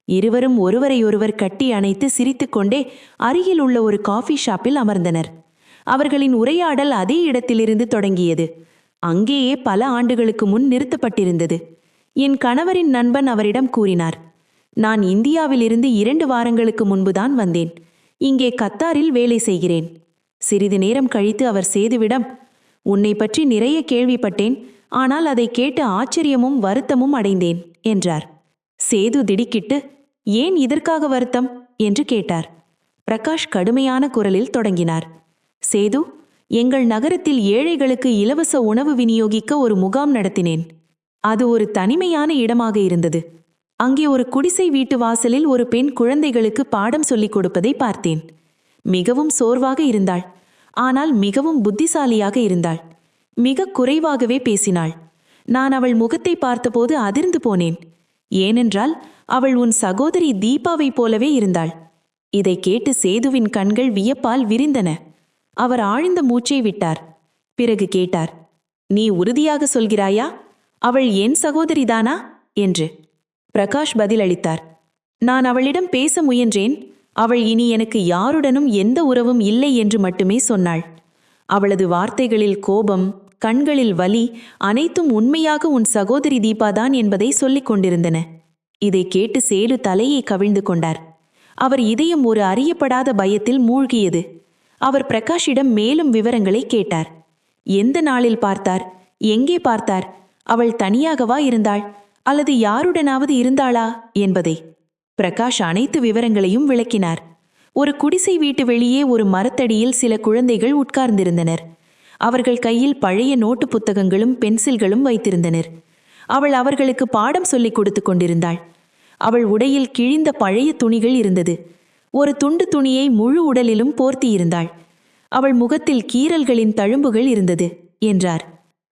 B: இருவரும் ஒருவரையொருவர் கட்டி அணைத்து சிரித்துக்கொண்டே அருகில் உள்ள ஒரு காஃபி ஷாப்பில் அமர்ந்தனர். அவர்களின் உரையாடல் அதே இடத்திலிருந்து தொடங்கியது. அங்கேயே பல ஆண்டுகளுக்கு முன் நிறுத்தப்பட்டிருந்தது. என் கணவரின் நண்பன் அவரிடம் கூறினார், நான் இந்தியாவிலிருந்து 2 வாரங்களுக்கு முன்புதான் வந்தேன். இங்கே கத்தாரில் வேலை செய்கிறேன். சிறிது நேரம் கழித்து அவர் சேதுவிடம், உன்னை பற்றி நிறைய கேள்விப்பட்டேன், ஆனால் அதை கேட்டு ஆச்சரியமும் வருத்தமும் அடைந்தேன் என்றார். சேது திடுக்கிட்டு, ஏன் இதற்காக வருத்தம் என்று கேட்டார். பிரகாஷ் கடுமையான குரலில் தொடங்கினார். சேது, எங்கள் நகரத்தில் ஏழைகளுக்கு இலவச உணவு விநியோகிக்க ஒரு முகாம் நடத்தினேன். அது ஒரு தனிமையான இடமாக இருந்தது. அங்கே ஒரு குடிசை வீட்டு வாசலில் ஒரு பெண் குழந்தைகளுக்கு பாடம் சொல்லிக் கொடுப்பதை பார்த்தேன். மிகவும் சோர்வாக இருந்தாள், ஆனால் மிகவும் புத்திசாலியாக இருந்தாள். மிக குறைவாகவே பேசினாள். நான் அவள் முகத்தை பார்த்தபோது அதிர்ந்து போனேன். ஏனென்றால் அவள் உன் சகோதரி தீபாவைப் போலவே இருந்தாள். இதை கேட்டு சேதுவின் கண்கள் வியப்பால் விரிந்தன. அவர் ஆழ்ந்த மூச்சை விட்டார். பிறகு கேட்டார், நீ உறுதியாக சொல்கிறாயா? அவள் என் சகோதரிதானா என்று. பிரகாஷ் பதிலளித்தார், நான் அவளிடம் பேச முயன்றேன். அவள் இனி எனக்கு யாருடனும் எந்த உறவும் இல்லை என்று மட்டுமே சொன்னாள். அவளது வார்த்தைகளில் கோபம், கண்களில் வலி, அனைத்தும் உண்மையாக உன் சகோதரி தீபாதான் என்பதை சொல்லிக் கொண்டிருந்தன. இதை கேட்டு சேது தலையை கவிழ்ந்து கொண்டார். அவர் இதயம் ஒரு அறியப்படாத பயத்தில் மூழ்கியது. அவர் பிரகாஷிடம் மேலும் விவரங்களை கேட்டார். எந்த நாளில் பார்த்தார்? எங்கே பார்த்தார்? அவள் தனியாகவா இருந்தாள் அல்லது யாருடனாவது இருந்தாளா என்பதை. பிரகாஷ் அனைத்து விவரங்களையும் விளக்கினார். ஒரு குடிசை வீட்டு வெளியே ஒரு மரத்தடியில் சில குழந்தைகள் உட்கார்ந்திருந்தனர். அவர்கள் கையில் பழைய நோட்டு புத்தகங்களும் பென்சில்களும் வைத்திருந்தனர். அவள் அவர்களுக்கு பாடம் சொல்லிக் கொடுத்து கொண்டிருந்தாள். அவள் உடையில் கிழிந்த பழைய துணிகள் இருந்தது. ஒரு துண்டு துணியை முழு உடலிலும் போர்த்தியிருந்தாள். அவள் முகத்தில் கீறல்களின் தழும்புகள் இருந்தது என்றார்.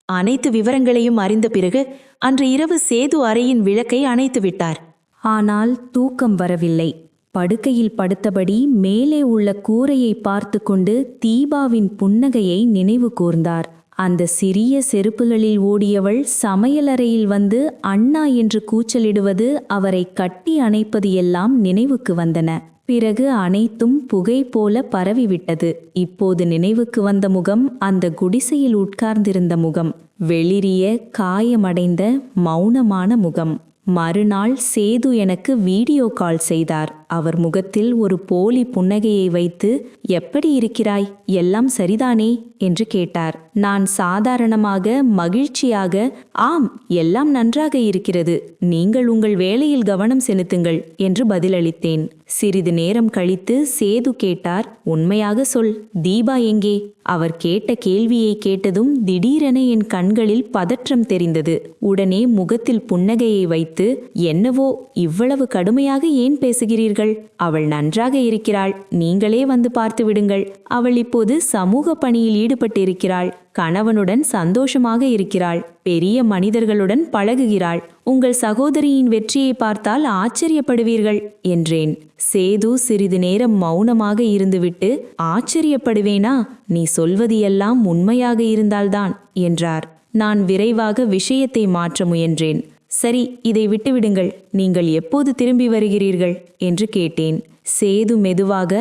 B: அனைத்து விவரங்களையும் அறிந்த பிறகு அன்று இரவு சேது அறையின் விளக்கை அணைத்து விட்டார்.
C: ஆனால் தூக்கம் வரவில்லை. படுக்கையில் படுத்தபடி மேலே உள்ள கூரையை பார்த்து கொண்டு தீபாவின் புன்னகையை நினைவு கூர்ந்தார். அந்த சிறிய செருப்புகளில் ஓடியவள் சமையலறையில் வந்து அண்ணா என்று கூச்சலிடுவது, அவரை கட்டி அணைப்பது எல்லாம் நினைவுக்கு வந்தன. பிறகு அனைத்தும் புகை போல பரவிவிட்டது. இப்போது நினைவுக்கு வந்த முகம் அந்த குடிசையில் உட்கார்ந்திருந்த முகம். வெளிரிய, காயமடைந்த, மௌனமான முகம். மறுநாள் சேது எனக்கு வீடியோ கால் செய்தார். அவர் முகத்தில் ஒரு போலி புன்னகையை வைத்து, "எப்படி இருக்கிறாய்? எல்லாம் சரிதானே?" என்று கேட்டார். நான் சாதாரணமாக மகிழ்ச்சியாக, "ஆம், எல்லாம் நன்றாக இருக்கிறது. நீங்கள் உங்கள் வேலையில் கவனம் செலுத்துங்கள்" என்று பதிலளித்தேன். சிறிது நேரம் கழித்து சேது கேட்டார், "உண்மையாக சொல், தீபா எங்கே?" அவர் கேட்ட கேள்வியை கேட்டதும் திடீரென என் கண்களில் பதற்றம் தெரிந்தது. உடனே முகத்தில் புன்னகையை வைத்து, "என்னவோ இவ்வளவு கடுமையாக ஏன் பேசுகிறீர்கள்? அவள் நன்றாக இருக்கிறாள். நீங்களே வந்து பார்த்து விடுங்கள். அவள் இப்போது சமூக பணியில் ஈடுபட்டிருக்கிறாள். கணவனுடன் சந்தோஷமாக இருக்கிறாள். பெரிய மனிதர்களுடன் பழகுகிறாள். உங்கள் சகோதரியின் வெற்றியை பார்த்தால் ஆச்சரியப்படுவீர்கள்" என்றேன். சேது சிறிது நேரம் மௌனமாக இருந்துவிட்டு, "ஆச்சரியப்படுவேனா? நீ சொல்வது எல்லாம் உண்மையாக இருந்தால்தான்" என்றார். நான் விரைவாக விஷயத்தை மாற்ற முயன்றேன். "சரி, இதை விட்டுவிடுங்கள். நீங்கள் எப்போது திரும்பி வருகிறீர்கள்?" என்று கேட்டேன். சேது மெதுவாக,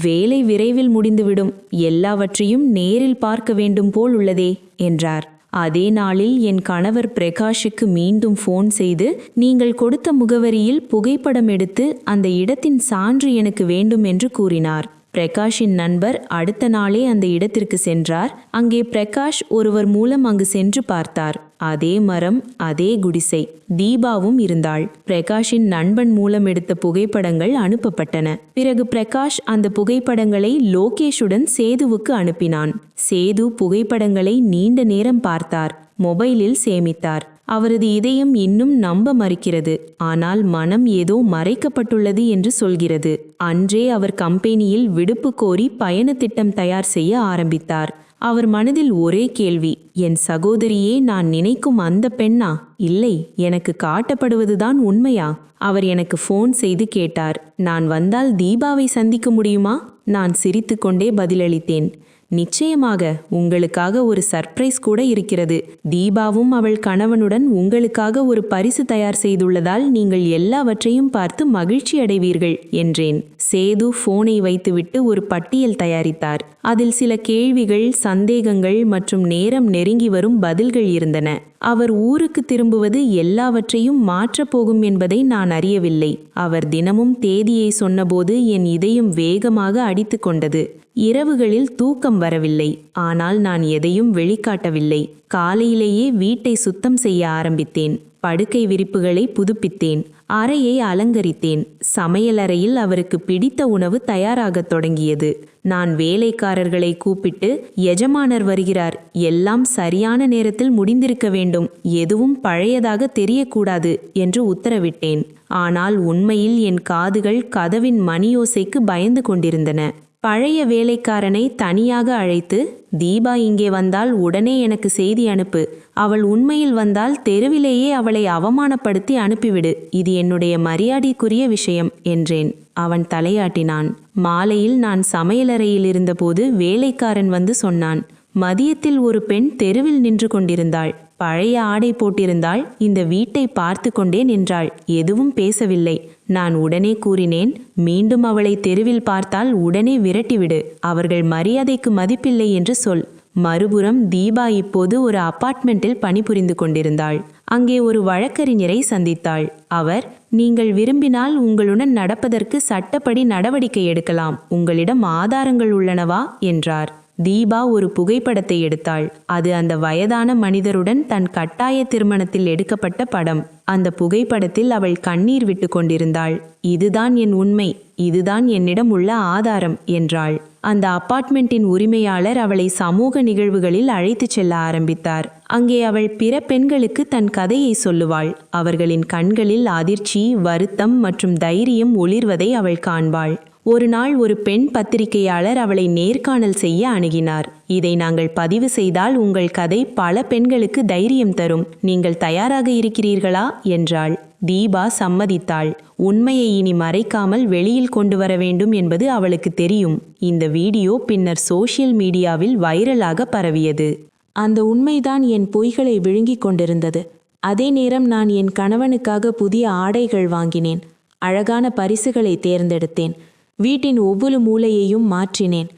C: "வேலை விரைவில் முடிந்துவிடும். எல்லாவற்றையும் நேரில் பார்க்க வேண்டும் போல் உள்ளதே" என்றார். அதே நாளில் என் கணவர் பிரகாஷுக்கு மீண்டும் ஃபோன் செய்து, "நீங்கள் கொடுத்த முகவரியில் புகைப்படம் எடுத்து அந்த இடத்தின் சான்று எனக்கு வேண்டும்" என்று கூறினார். பிரகாஷின் நண்பர் அடுத்த நாளே அந்த இடத்திற்கு சென்றார். அங்கே பிரகாஷ் ஒருவர் மூலம் அங்கு சென்று பார்த்தார். அதே மரம், அதே குடிசை. தீபாவும் இருந்தாள். பிரகாஷின் நண்பன் மூலம் எடுத்த புகைப்படங்கள் அனுப்பப்பட்டன. பிறகு பிரகாஷ் அந்த புகைப்படங்களை லோகேஷுடன் சேதுவுக்கு அனுப்பினான். சேது புகைப்படங்களை நீண்ட நேரம் பார்த்தார். மொபைலில் சேமித்தார். அவரது இதயம் இன்னும் நம்ப மறுக்கிறது. ஆனால் மனம் ஏதோ மறைக்கப்பட்டுள்ளது என்று சொல்கிறது. அன்றே அவர் கம்பெனியில் விடுப்பு கோரி பயண திட்டம் தயார் செய்ய ஆரம்பித்தார். அவர் மனதில் ஒரே கேள்வி, "என் சகோதரியே நான் நினைக்கும் அந்த பெண்ணா? இல்லை, எனக்கு காட்டப்படுவதுதான் உண்மையா?" அவர் எனக்கு ஃபோன் செய்து கேட்டார், "நான் வந்தால் தீபாவை சந்திக்க முடியுமா?" நான் சிரித்துக்கொண்டே பதிலளித்தேன், "நிச்சயமாக. உங்களுக்காக ஒரு சர்ப்ரைஸ் கூட இருக்கிறது. தீபாவும் அவள் கணவனுடன் உங்களுக்காக ஒரு பரிசு தயார் செய்துள்ளதால் நீங்கள் எல்லாவற்றையும் பார்த்து மகிழ்ச்சி அடைவீர்கள்" என்றேன். சேது ஃபோனை வைத்துவிட்டு ஒரு பட்டியல் தயாரித்தார். அதில் சில கேள்விகள், சந்தேகங்கள் மற்றும் நேரம் நெருங்கி வரும் பதில்கள் இருந்தன. அவர் ஊருக்கு திரும்புவது எல்லாவற்றையும் மாற்றப் போகும் என்பதை நான் அறியவில்லை. அவர் தினமும் தேதியை சொன்னபோது என் இதயம் வேகமாக அடித்து கொண்டது. இரவுகளில் தூக்கம் வரவில்லை. ஆனால் நான் எதையும் வெளிக்காட்டவில்லை. காலையிலேயே வீட்டை சுத்தம் செய்ய ஆரம்பித்தேன். படுக்கை விரிப்புகளை புதுப்பித்தேன். அறையை அலங்கரித்தேன். சமையலறையில் அவருக்கு பிடித்த உணவு தயாராகத் தொடங்கியது. நான் வேலைக்காரர்களை கூப்பிட்டு, "எஜமானர் வருகிறார். எல்லாம் சரியான நேரத்தில் முடிந்திருக்க வேண்டும். எதுவும் பழையதாக தெரியக்கூடாது" என்று உத்தரவிட்டேன். ஆனால் உண்மையில் என் காதுகள் கதவின் மணியோசைக்கு பயந்து கொண்டிருந்தன. பழைய வேலைக்காரனை தனியாக அழைத்து, "தீபா இங்கே வந்தால் உடனே எனக்கு செய்தி அனுப்பு. அவள் உண்மையில் வந்தால் தெருவிலேயே அவளை அவமானப்படுத்தி அனுப்பிவிடு. இது என்னுடைய மரியாதைக்குரிய விஷயம்" என்றேன். அவன் தலையாட்டினான். மாலையில் நான் சமையலறையில் இருந்தபோது வேலைக்காரன் வந்து சொன்னான், "மதியத்தில் ஒரு பெண் தெருவில் நின்று கொண்டிருந்தாள். பழைய ஆடை போட்டிருந்தாள். இந்த வீட்டை பார்த்து கொண்டே நின்றாள். எதுவும் பேசவில்லை." நான் உடனே கூறினேன், "மீண்டும் அவளை தெருவில் பார்த்தால் உடனே விரட்டிவிடு. அவர்கள் மரியாதைக்கு மதிப்பில்லை என்று சொல்." மறுபுறம் தீபா இப்போது ஒரு அபார்ட்மெண்ட்டில் பணிபுரிந்து கொண்டிருந்தாள். அங்கே ஒரு வழக்கறிஞரை சந்தித்தாள். அவர், "நீங்கள் விரும்பினால் உங்களுடன் நடப்பதற்கு சட்டப்படி நடவடிக்கை எடுக்கலாம். உங்களிடம் ஆதாரங்கள் உள்ளனவா?" என்றார். தீபா ஒரு புகைப்படத்தை எடுத்தாள். அது அந்த வயதான மனிதருடன் தன் கட்டாய திருமணத்தில் எடுக்கப்பட்ட படம். அந்த புகைப்படத்தில் அவள் கண்ணீர் விட்டு கொண்டிருந்தாள். "இதுதான் என் உண்மை. இதுதான் என்னிடம் உள்ள ஆதாரம்" என்றாள். அந்த அபார்ட்மெண்ட்டின் உரிமையாளர் அவளை சமூக நிகழ்வுகளில் அழைத்துச் செல்ல ஆரம்பித்தார். அங்கே அவள் பிற பெண்களுக்கு தன் கதையை சொல்லுவாள். அவர்களின் கண்களில் அதிர்ச்சி, வருத்தம் மற்றும் தைரியம் ஒளிர்வதை அவள் காண்பாள். ஒரு நாள் ஒரு பெண் பத்திரிகையாளர் அவளை நேர்காணல் செய்ய அணுகினார். "இதை நாங்கள் பதிவு செய்தால் உங்கள் கதை பல பெண்களுக்கு தைரியம் தரும். நீங்கள் தயாராக இருக்கிறீர்களா?" என்றாள். தீபா சம்மதித்தாள். உண்மையை இனி மறைக்காமல் வெளியில் கொண்டு வர வேண்டும் என்பது அவளுக்கு தெரியும். இந்த வீடியோ பின்னர் சோஷியல் மீடியாவில் வைரலாக பரவியது. அந்த உண்மைதான் என் பொய்களை விழுங்கிக் கொண்டிருந்தது. அதே நேரம் நான் என் கணவனுக்காக புதிய ஆடைகள் வாங்கினேன். அழகான பரிசுகளை தேர்ந்தெடுத்தேன். வீட்டின் ஒவ்வொரு மூலையையும் மாற்றினேன்.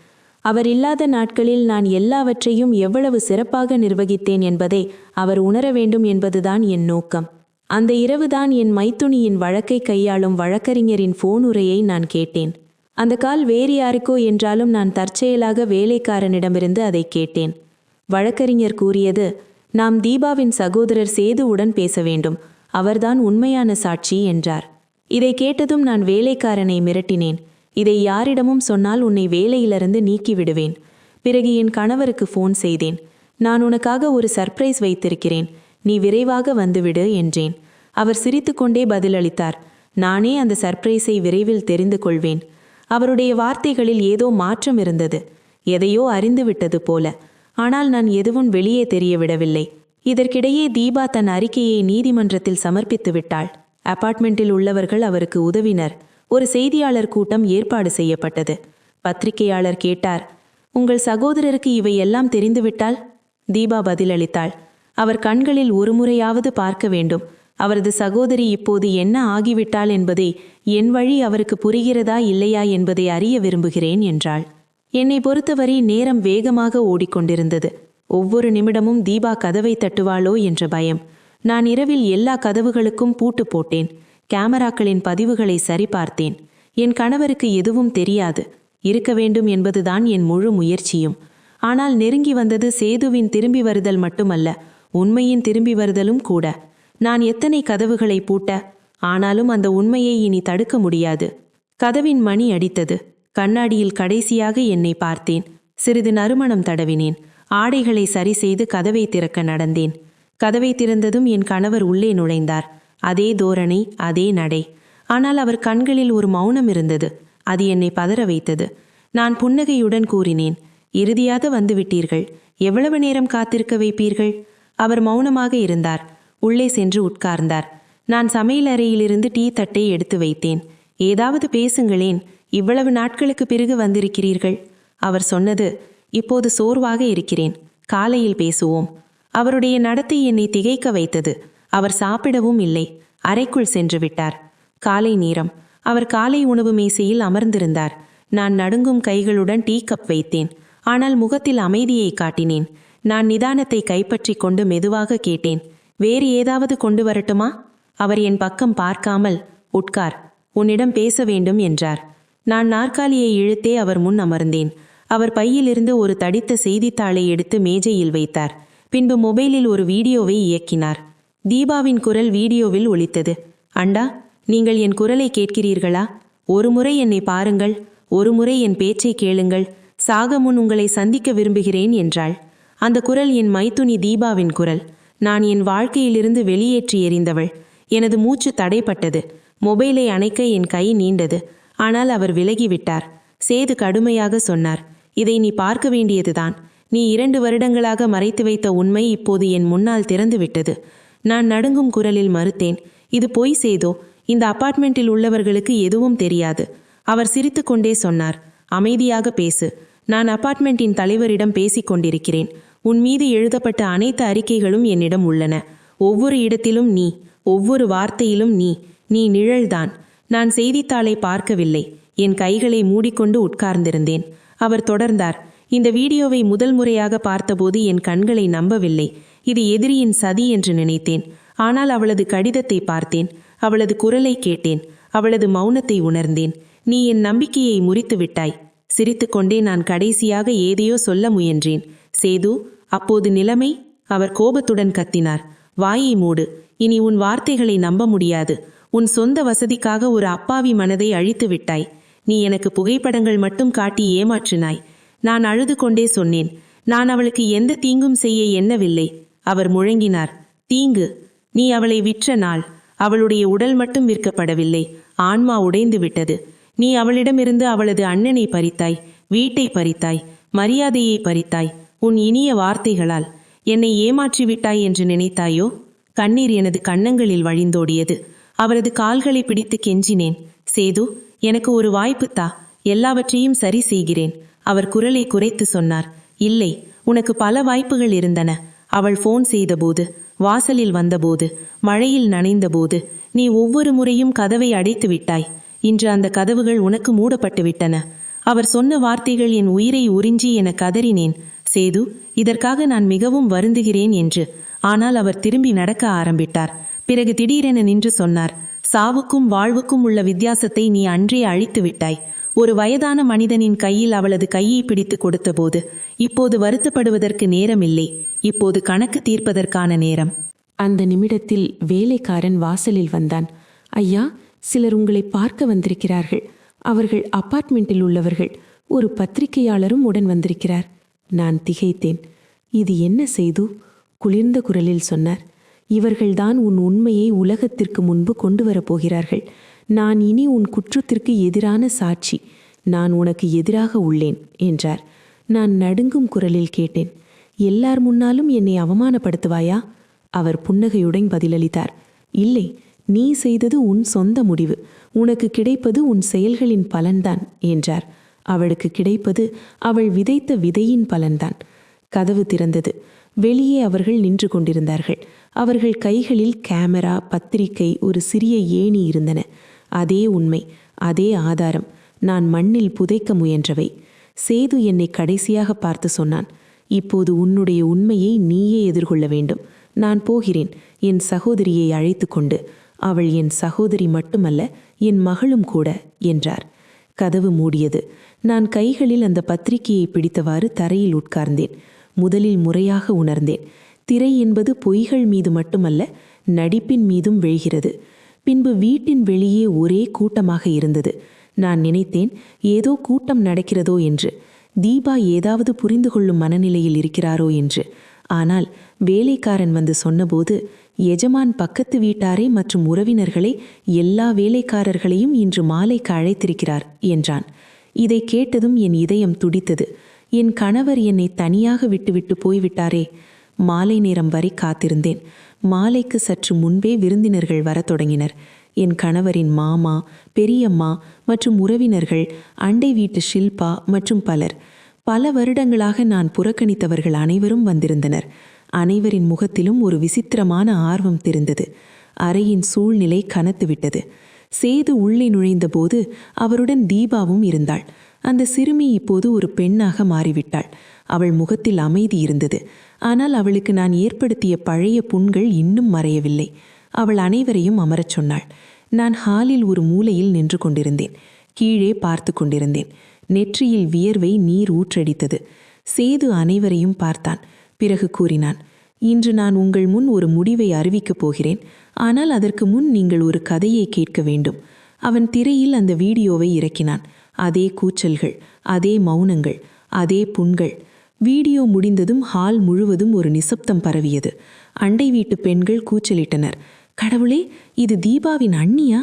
C: அவர் இல்லாத நாட்களில் நான் எல்லாவற்றையும் எவ்வளவு சிறப்பாக நிர்வகித்தேன் என்பதை அவர் உணர வேண்டும் என்பதுதான் என் நோக்கம்.
A: அந்த இரவுதான் என் மைத்துனியின் வழக்கை கையாளும் வழக்கறிஞரின் ஃபோன் உரையை நான் கேட்டேன். அந்த கால் வேறு யாருக்கோ என்றாலும் நான் தற்செயலாக வேலைக்காரனிடமிருந்து அதை கேட்டேன். வழக்கறிஞர் கூறியது, நாம் தீபாவின் சகோதரர் சேதுவுடன் பேச வேண்டும், அவர்தான் உண்மையான சாட்சி என்றார். இதை கேட்டதும் நான் வேலைக்காரனை மிரட்டினேன். இதை யாரிடமும் சொன்னால் உன்னை வேலையிலிருந்து நீக்கிவிடுவேன். பிறகு என் கணவருக்கு ஃபோன் செய்தேன். நான் உனக்காக ஒரு சர்ப்ரைஸ் வைத்திருக்கிறேன், நீ விரைவாக வந்துவிடு என்றேன். அவர் சிரித்துக்கொண்டே பதிலளித்தார், நானே அந்த சர்ப்ரைஸை விரைவில் தெரிந்து கொள்வேன். அவருடைய வார்த்தைகளில் ஏதோ மாற்றம் இருந்தது, எதையோ அறிந்துவிட்டது போல. ஆனால் நான் எதுவும் வெளியே தெரியவிடவில்லை. இதற்கிடையே தீபா தன் அறிக்கையை நீதிமன்றத்தில் சமர்ப்பித்து விட்டாள். அபார்ட்மெண்ட்டில் உள்ளவர்கள் அவருக்கு உதவினர். ஒரு செய்தியாளர் கூட்டம் ஏற்பாடு செய்யப்பட்டது. பத்திரிகையாளர் கேட்டார், உங்கள் சகோதரருக்கு இவையெல்லாம் தெரிந்துவிட்டால்? தீபா பதிலளித்தாள், அவர் கண்களில் ஒருமுறையாவது பார்க்க வேண்டும். அவரது சகோதரி இப்போது என்ன ஆகிவிட்டாள் என்பதை என் வழி அவருக்கு புரிகிறதா இல்லையா என்பதை அறிய விரும்புகிறேன் என்றாள். என்னை பொறுத்தவரை நேரம் வேகமாக ஓடிக்கொண்டிருந்தது. ஒவ்வொரு நிமிடமும் தீபா கதவை தட்டுவாளோ என்ற பயம். நான் இரவில் எல்லா கதவுகளுக்கும் பூட்டு போட்டேன். கேமராக்களின் பதிவுகளை சரிபார்த்தேன். என் கணவருக்கு எதுவும் தெரியாது இருக்க வேண்டும் என்பதுதான் என் முழு முயற்சியும். ஆனால் நெருங்கி வந்தது சேதுவின் திரும்பி வருதல் மட்டுமல்ல, உண்மையின் திரும்பி வருதலும் கூட. நான் எத்தனை கதவுகளை பூட்ட, ஆனாலும் அந்த உண்மையை இனி தடுக்க முடியாது. கதவின் மணி அடித்தது. கண்ணாடியில் கடைசியாக என்னை பார்த்தேன். சிறிது நறுமணம் தடவினேன். ஆடைகளை சரி செய்து கதவை திறக்க நடந்தேன். கதவை திறந்ததும் என் கணவர் உள்ளே நுழைந்தார். அதே தோரணை, அதே நடை. ஆனால் அவர் கண்களில் ஒரு மௌனம் இருந்தது. அது என்னை பதற வைத்தது. நான் புன்னகையுடன் கூறினேன், இறுதியாக வந்துவிட்டீர்கள், எவ்வளவு நேரம் காத்திருக்க வைப்பீர்கள்? அவர் மௌனமாக இருந்தார். உள்ளே சென்று உட்கார்ந்தார். நான் சமையலறையிலிருந்து டீ தட்டை எடுத்து வைத்தேன். ஏதாவது பேசுங்களேன், இவ்வளவு நாட்களுக்கு பிறகு வந்திருக்கிறீர்கள். அவர் சொன்னது, இப்போது சோர்வாக இருக்கிறேன், காலையில் பேசுவோம். அவருடைய நடத்தை என்னை திகைக்க வைத்தது. அவர் சாப்பிடவும் இல்லை, அறைக்குள் சென்று விட்டார். காலை நேரம். அவர் காலை உணவு மேசையில் அமர்ந்திருந்தார். நான் நடுங்கும் கைகளுடன் டீ கப் வைத்தேன். ஆனால் முகத்தில் அமைதியை காட்டினேன். நான் நிதானத்தை கைப்பற்றி கொண்டு மெதுவாக கேட்டேன், வேறு ஏதாவது கொண்டு வரட்டுமா? அவர் என் பக்கம் பார்க்காமல், உட்கார், உன்னிடம் பேச வேண்டும் என்றார். நான் நாற்காலியை இழுத்தே அவர் முன் அமர்ந்தேன். அவர் பையிலிருந்து ஒரு தடித்த செய்தித்தாளை எடுத்து மேஜையில் வைத்தார். பின்பு மொபைலில் ஒரு வீடியோவை இயக்கினார். தீபாவின் குரல் வீடியோவில் ஒலித்தது. அண்டா, நீங்கள் என் குரலை கேட்கிறீர்களா? ஒரு முறை என்னை பாருங்கள், ஒரு முறை என் பேச்சை கேளுங்கள். சாக முன் உங்களை சந்திக்க விரும்புகிறேன் என்றாள். அந்த குரல் என் மைத்துனி தீபாவின் குரல். நான் என் வாழ்க்கையிலிருந்து வெளியேற்றி எறிந்தவள். எனது மூச்சு தடைப்பட்டது. மொபைலை அணைக்க என் கை நீண்டது. ஆனால் அவர் விலகிவிட்டார். சேது கடுமையாக சொன்னார், இதை நீ பார்க்க வேண்டியதுதான். நீ 2 வருடங்களாக மறைத்து வைத்த உண்மை இப்போது என் முன்னால் திறந்துவிட்டது. நான் நடுங்கும் குரலில் மறுத்தேன், இது பொய் சேதோ, இந்த அபார்ட்மெண்ட்டில் உள்ளவர்களுக்கு எதுவும் தெரியாது. அவர் சிரித்துக்கொண்டே சொன்னார், அமைதியாக பேசு. நான் அபார்ட்மெண்ட்டின் தலைவரிடம் பேசிக் கொண்டிருக்கிறேன். உன் மீது எழுதப்பட்ட அனைத்து அறிக்கைகளும் என்னிடம் உள்ளன. ஒவ்வொரு இடத்திலும் நீ, ஒவ்வொரு வார்த்தையிலும் நீ நிழல்தான். நான் செய்தித்தாளை பார்க்கவில்லை. என் கைகளை மூடிக்கொண்டு உட்கார்ந்திருந்தேன். அவர் தொடர்ந்தார், இந்த வீடியோவை முதல் முறையாக பார்த்தபோது என் கண்களை நம்பவில்லை. இது எதிரியின் சதி என்று நினைத்தேன். ஆனால் அவளது கடிதத்தை பார்த்தேன். அவளது குரலை கேட்டேன். அவளது மௌனத்தை உணர்ந்தேன். நீ என் நம்பிக்கையை முறித்து விட்டாய். சிரித்துக்கொண்டே நான் கடைசியாக ஏதையோ சொல்ல முயன்றேன். சேது, அப்போது நிலைமை? அவர் கோபத்துடன் கத்தினார், வாயை மூடு. இனி உன் வார்த்தைகளை நம்ப முடியாது. உன் சொந்த வசதிக்காக ஒரு அப்பாவி மனதை அழித்து விட்டாய். நீ எனக்கு புகைப்படங்கள் மட்டும் காட்டி ஏமாற்றினாய். நான் அழுது கொண்டே சொன்னேன், நான் அவளுக்கு எந்த தீங்கும் செய்ய எண்ணவில்லை. அவர் முழங்கினார், தீங்கு? நீ அவளை விற்ற நாள் அவளுடைய உடல் மட்டும் விற்கப்படவில்லை, ஆன்மா உடைந்து விட்டது. நீ அவளிடமிருந்து அவளது அண்ணனை பறித்தாய், வீட்டை பறித்தாய், மரியாதையை பறித்தாய். உன் இனிய வார்த்தைகளால் என்னை ஏமாற்றிவிட்டாய் என்று நினைத்தாயோ? கண்ணீர் எனது கன்னங்களில் வழிந்தோடியது. அவரது கால்களை பிடித்து கெஞ்சினேன், சேது, எனக்கு ஒரு வாய்ப்பு தா, எல்லாவற்றையும் சரி செய்கிறேன். அவர் குரலை குறைத்து சொன்னார், இல்லை, உனக்கு பல வாய்ப்புகள் இருந்தன. அவள் ஃபோன் செய்தபோது, வாசலில் வந்தபோது, மழையில் நனைந்தபோது, நீ ஒவ்வொரு முறையும் கதவை அடைத்து விட்டாய். இன்று அந்த கதவுகள் உனக்கு மூடப்பட்டு விட்டன. அவர் சொன்ன வார்த்தைகள் என் உயிரை உறிஞ்சி என கதறினேன், சேது, இதற்காக நான் மிகவும் வருந்துகிறேன் என்று. ஆனால் அவர் திரும்பி நடக்க ஆரம்பித்தார்.
B: பிறகு திடீரென நின்று சொன்னார், சாவுக்கும் வாழ்வுக்கும் உள்ள வித்தியாசத்தை நீ அன்றே அழித்து விட்டாய். ஒரு வயதான மனிதனின் கையில் அவளது கையை பிடித்து கொடுத்தபோது, இப்போது வருத்தப்படுவதற்கு நேரமில்லை, இப்போது கணக்கு தீர்ப்பதற்கான நேரம்.
A: அந்த நிமிடத்தில் வேலைக்காரன் வாசலில் வந்தான். ஐயா, சிலர் உங்களை பார்க்க வந்திருக்கிறார்கள். அவர்கள் அபார்ட்மெண்ட்டில் உள்ளவர்கள். ஒரு பத்திரிகையாளரும் உடன் வந்திருக்கிறார். நான் திகைத்தேன். இது என்ன செய்து? குளிர்ந்த குரலில் சொன்னார், இவர்கள்தான் உன் உண்மையை உலகத்திற்கு முன்பு கொண்டு வரப்போகிறார்கள். நான் இனி உன் குற்றத்திற்கு எதிரான சாட்சி. நான் உனக்கு எதிராக உள்ளேன் என்றார். நான் நடுங்கும் குரலில் கேட்டேன், எல்லார் முன்னாலும் என்னை அவமானப்படுத்துவாயா? அவர் புன்னகையுடன் பதிலளித்தார், இல்லை, நீ செய்தது உன் சொந்த முடிவு. உனக்கு கிடைப்பது உன் செயல்களின் பலன்தான் என்றார். அவளுக்கு கிடைப்பது அவள் விதைத்த விதையின் பலன்தான். கதவு திறந்தது. வெளியே அவர்கள் நின்று கொண்டிருந்தார்கள். அவர்கள் கைகளில் கேமரா, பத்திரிகை, ஒரு சிறிய ஏணி இருந்தன. அதே உண்மை, அதே ஆதாரம், நான் மண்ணில் புதைக்க முயன்றவை. சேது என்னை கடைசியாக பார்த்து சொன்னான், இப்போது உன்னுடைய உண்மையை நீயே எதிர்கொள்ள வேண்டும். நான் போகிறேன், என் சகோதரியை அழைத்து கொண்டு. அவள் என் சகோதரி மட்டுமல்ல, என் மகளும் கூட என்றார். கதவு மூடியது. நான் கைகளில் அந்த பத்திரிகையை பிடித்தவாறு தரையில் உட்கார்ந்தேன். முதலில் முறையாக உணர்ந்தேன். திரை என்பது பொய்கள் மீது மட்டுமல்ல, நடிப்பின் மீதும் விழுகிறது. பின்பு வீட்டின் வெளியே ஒரே கூட்டமாக இருந்தது. நான் நினைத்தேன், ஏதோ கூட்டம் நடக்கிறதோ என்று. தீபா ஏதாவது புரிந்து கொள்ளும் மனநிலையில் இருக்கிறாரோ என்று. ஆனால் வேலைக்காரன் வந்து சொன்னபோது, எஜமான் பக்கத்து வீட்டாரை மற்றும் உறவினர்களை, எல்லா வேலைக்காரர்களையும் இன்று மாலைக்கு அழைத்திருக்கிறார் என்றான். இதை கேட்டதும் என் இதயம் துடித்தது. என் கணவர் என்னை தனியாக விட்டுவிட்டு போய்விட்டாரே. மாலை நேரம் வரை காத்திருந்தேன். மாலைக்கு சற்று முன்பே விருந்தினர்கள் வரத் தொடங்கினர். என் கணவரின் மாமா, பெரியம்மா மற்றும் உறவினர்கள், அண்டை வீட்டு ஷில்பா மற்றும் பலர். பல வருடங்களாக நான் புறக்கணித்தவர்கள் அனைவரும் வந்திருந்தனர். அனைவரின் முகத்திலும் ஒரு விசித்திரமான ஆர்வம் தெரிந்தது. அறையின் சூழ்நிலை கனத்துவிட்டது. சேது உள்ளே நுழைந்தபோது அவருடன் தீபாவும் இருந்தாள். அந்த சிறுமி இப்போது ஒரு பெண்ணாக மாறிவிட்டாள். அவள் முகத்தில் அமைதி இருந்தது. ஆனால் அவளுக்கு நான் ஏற்படுத்திய பழைய புண்கள் இன்னும் மறையவில்லை. அவள் அனைவரையும் அமரச் சொன்னாள். நான் ஹாலில் ஒரு மூலையில் நின்று கொண்டிருந்தேன். கீழே பார்த்து கொண்டிருந்தேன். நெற்றியில் வியர்வை நீர் ஊற்றடித்தது. சேது அனைவரையும் பார்த்தான். பிறகு கூறினான், இன்று நான் உங்கள் முன் ஒரு முடிவை அறிவிக்கப் போகிறேன். ஆனால் அதற்கு முன் நீங்கள் ஒரு கதையை கேட்க வேண்டும். அவன் திரையில் அந்த வீடியோவை இறக்கினான். அதே கூச்சல்கள், அதே மௌனங்கள், அதே புண்கள். வீடியோ முடிந்ததும் ஹால் முழுவதும் ஒரு நிசப்தம் பரவியது. அண்டை வீட்டு பெண்கள் கூச்சலிட்டனர். கடவுளே, இது தீபாவின் அண்ணியா?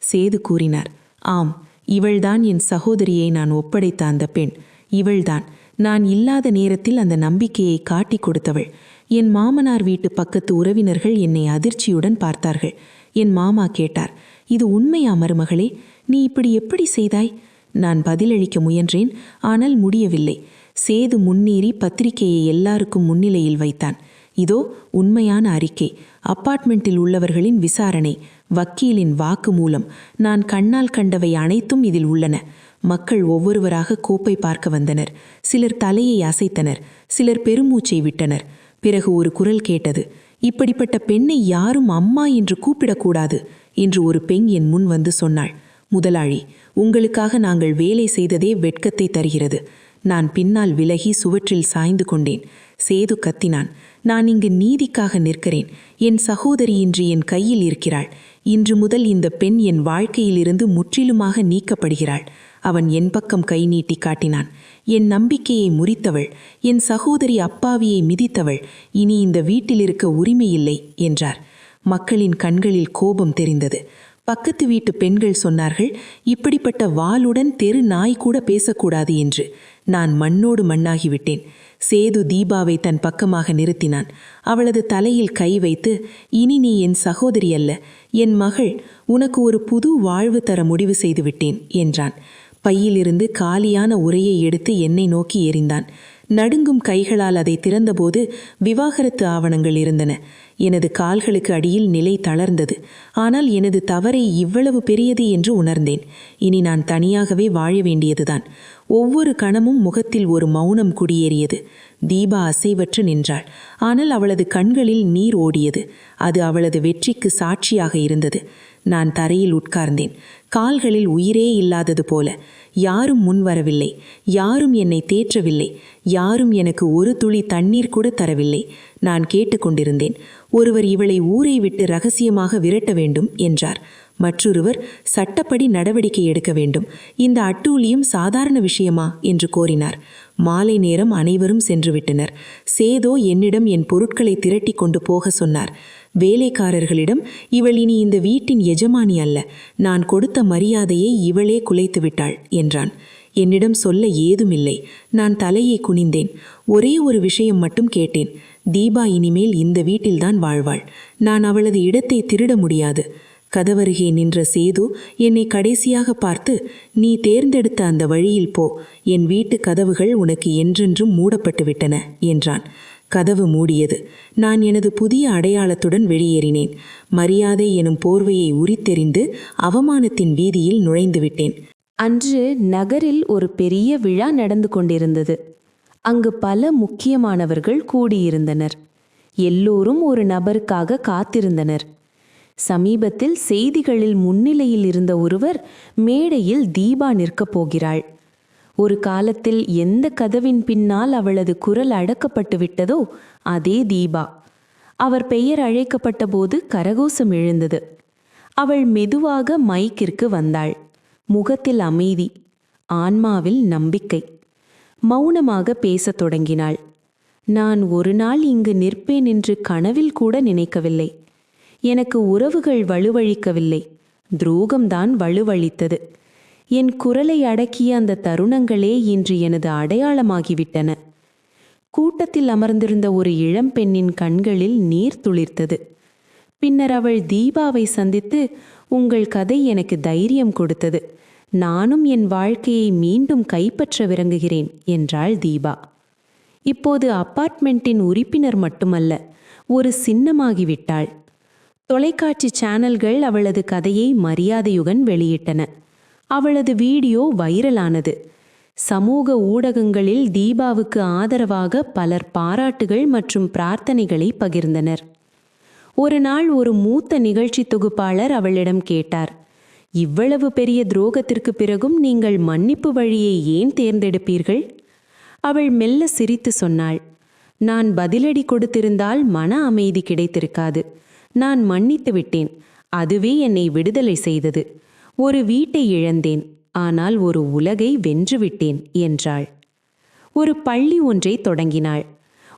A: சேது கூறினார், ஆம், இவள்தான் என் சகோதரியை நான் ஒப்படைத்த அந்த பெண். இவள்தான் நான் இல்லாத நேரத்தில் அந்த நம்பிக்கையை காட்டி கொடுத்தவள். என் மாமனார் வீட்டு பக்கத்து உறவினர்கள் என்னை அதிர்ச்சியுடன் பார்த்தார்கள். என் மாமா கேட்டார், இது உண்மையா மருமகளே? நீ இப்படி எப்படி செய்தாய்? நான் பதிலளிக்க முயன்றேன். ஆனால் முடியவில்லை. சேது முன்னேறி பத்திரிகையை எல்லாருக்கும் முன்னிலையில் வைத்தான். இதோ உண்மையான அறிக்கை, அப்பார்ட்மெண்ட்டில் உள்ளவர்களின் விசாரணை, வக்கீலின் வாக்குமூலம், நான் கண்ணால் கண்டவை அனைத்தும் இதில் உள்ளன. மக்கள் ஒவ்வொருவராக கோப்பை பார்க்க வந்தனர். சிலர் தலையை அசைத்தனர், சிலர் பெருமூச்சை விட்டனர். பிறகு ஒரு குரல் கேட்டது, இப்படிப்பட்ட பெண்ணை யாரும் அம்மா என்று கூப்பிடக்கூடாது என்று ஒரு பெண் என் முன் வந்து சொன்னாள். முதலாளி, உங்களுக்காக நாங்கள் வேலை செய்ததே வெட்கத்தை தருகிறது. நான் பின்னால் விலகி சுவற்றில் சாய்ந்து கொண்டேன். சேது கத்தினான், நான் இங்கு நீதிக்காக நிற்கிறேன். என் சகோதரி இன்று என் கையில் இருக்கிறாள். இன்று முதல் இந்த பெண் என் வாழ்க்கையிலிருந்து முற்றிலுமாக நீக்கப்படுகிறாள். அவன் என் பக்கம் கை நீட்டி காட்டினான். என் நம்பிக்கையை முறித்தவள், என் சகோதரி அப்பாவியை மிதித்தவள், இனி இந்த வீட்டில் இருக்க உரிமையில்லை என்றார். மக்களின் கண்களில் கோபம் தெரிந்தது. பக்கத்து வீட்டு பெண்கள் சொன்னார்கள், இப்படிப்பட்ட வாளுடன் தெரு நாய் கூட பேசக்கூடாது என்று. நான் மண்ணோடு மண்ணாகிவிட்டேன். சேது தீபாவை தன் பக்கமாக நிறுத்தினான். அவளது தலையில் கை வைத்து, இனி நீ என் சகோதரி அல்ல, என் மகள். உனக்கு ஒரு புது வாழ்வு தர முடிவு செய்துவிட்டேன் என்றான். பையிலிருந்து காலியான உரையை எடுத்து என்னை நோக்கி எறிந்தான். நடுங்கும் கைகளால் அதை திறந்தபோது விவாகரத்து ஆவணங்கள் இருந்தன. எனது கால்களுக்கு அடியில் நிலை தளர்ந்தது. ஆனால் எனது தவறை இவ்வளவு பெரியது என்று உணர்ந்தேன். இனி நான் தனியாகவே வாழ வேண்டியதுதான். ஒவ்வொரு கணமும் முகத்தில் ஒரு மௌனம் குடியேறியது. தீபா அசைவற்று நின்றாள். ஆனால் அவளது கண்களில் நீர் ஓடியது. அது அவளது வெற்றிக்கு சாட்சியாக இருந்தது. நான் தரையில் உட்கார்ந்தேன். கால்களில் உயிரே இல்லாதது போல. யாரும் முன்வரவில்லை. யாரும் என்னை தேற்றவில்லை. யாரும் எனக்கு ஒரு துளி தண்ணீர் கூட தரவில்லை. நான் கேட்டுக்கொண்டிருந்தேன். ஒருவர் இவளை ஊரை விட்டு ரகசியமாக விரட்ட வேண்டும் என்றார். மற்றொருவர் சட்டப்படி நடவடிக்கை எடுக்க வேண்டும். இந்த அட்டூழியம் சாதாரண விஷயமா என்று கோரினார். மாலை நேரம் அனைவரும் சென்றுவிட்டனர். சேதோ என்னிடம் என் பொருட்களை திரட்டி கொண்டு போக சொன்னார். வேலைக்காரர்களிடம், இவள் இனி இந்த வீட்டின் எஜமானி அல்ல, நான் கொடுத்த மரியாதையை இவளே குலைத்து விட்டாள் என்றான். என்னிடம் சொல்ல ஏதுமில்லை. நான் தலையை குனிந்தேன். ஒரே ஒரு விஷயம் மட்டும் கேட்டேன். தீபா இனிமேல் இந்த வீட்டில்தான் வாழ்வாள். நான் அவளது இடத்தை திருட முடியாது. கதவருகே நின்ற சேது என்னை கடைசியாக பார்த்து, நீ தேர்ந்தெடுத்த அந்த வழியில் போ. என் வீட்டு கதவுகள் உனக்கு என்றென்றும் மூடப்பட்டு விட்டன என்றான். கதவு மூடியது. நான் எனது புதிய அடையாளத்துடன் வெளியேறினேன். மரியாதை எனும் போர்வையை உரித்தெறிந்து அவமானத்தின் வீதியில் நுழைந்து விட்டேன்.
C: அன்று நகரில் ஒரு பெரிய விழா நடந்து கொண்டிருந்தது. அங்கு பல முக்கியமானவர்கள் கூடியிருந்தனர். எல்லோரும் ஒரு நபருக்காக காத்திருந்தனர். சமீபத்தில் செய்திகளில் முன்னிலையில் இருந்த ஒருவர் மேடையில் தீபா நிற்கப் போகிறாள். ஒரு காலத்தில் எந்த கதவின் பின்னால் அவளது குரல் அடக்கப்பட்டு விட்டதோ அதே தீபா. அவர் பெயர் அழைக்கப்பட்ட போது கரகோஷம் எழுந்தது. அவள் மெதுவாக மைக்கிற்கு வந்தாள். முகத்தில் அமைதி, ஆன்மாவில் நம்பிக்கை. மௌனமாக பேசத் தொடங்கினாள். நான் ஒரு நாள் இங்கு நிற்பேன் என்று கனவில் கூட நினைக்கவில்லை. எனக்கு உறவுகள் வலுவழிக்கவில்லை, துரோகம்தான் வலுவழித்தது. என் குரலை அடக்கிய அந்த தருணங்களே இன்று எனது அடையாளமாகிவிட்டன. கூட்டத்தில் அமர்ந்திருந்த ஒரு இளம்பெண்ணின் கண்களில் நீர் துளிர்த்தது. பின்னர் அவள் தீபாவை சந்தித்து, உங்கள் கதை எனக்கு தைரியம் கொடுத்தது. நானும் என் வாழ்க்கையை மீண்டும் கைப்பற்ற விரும்புகிறேன் என்றாள் தீபா. இப்போது அப்பார்ட்மெண்ட்டின் உறுப்பினர் மட்டுமல்ல, ஒரு சின்னமாகிவிட்டாள். தொலைக்காட்சி சேனல்கள் அவளது கதையை மரியாதையுடன் வெளியிட்டன. அவளது வீடியோ வைரலானது. சமூக ஊடகங்களில் தீபாவுக்கு ஆதரவாக பலர் பாராட்டுகள் மற்றும் பிரார்த்தனைகளை பகிர்ந்தனர். ஒரு நாள் ஒரு மூத்த நிகழ்ச்சி தொகுப்பாளர் அவளிடம் கேட்டார், இவ்வளவு பெரிய துரோகத்திற்கு பிறகும் நீங்கள் மன்னிப்பு வழியை ஏன் தேர்ந்தெடுப்பீர்கள்? அவள் மெல்ல சிரித்து சொன்னாள், நான் பதிலடி கொடுத்திருந்தால் மன அமைதி கிடைத்திருக்காது. நான் மன்னித்து விட்டேன். அதுவே என்னை விடுதலை செய்தது. ஒரு வீட்டை இழந்தேன், ஆனால் ஒரு உலகை வென்றுவிட்டேன் என்றாள். ஒரு பள்ளி ஒன்றை தொடங்கினாள்.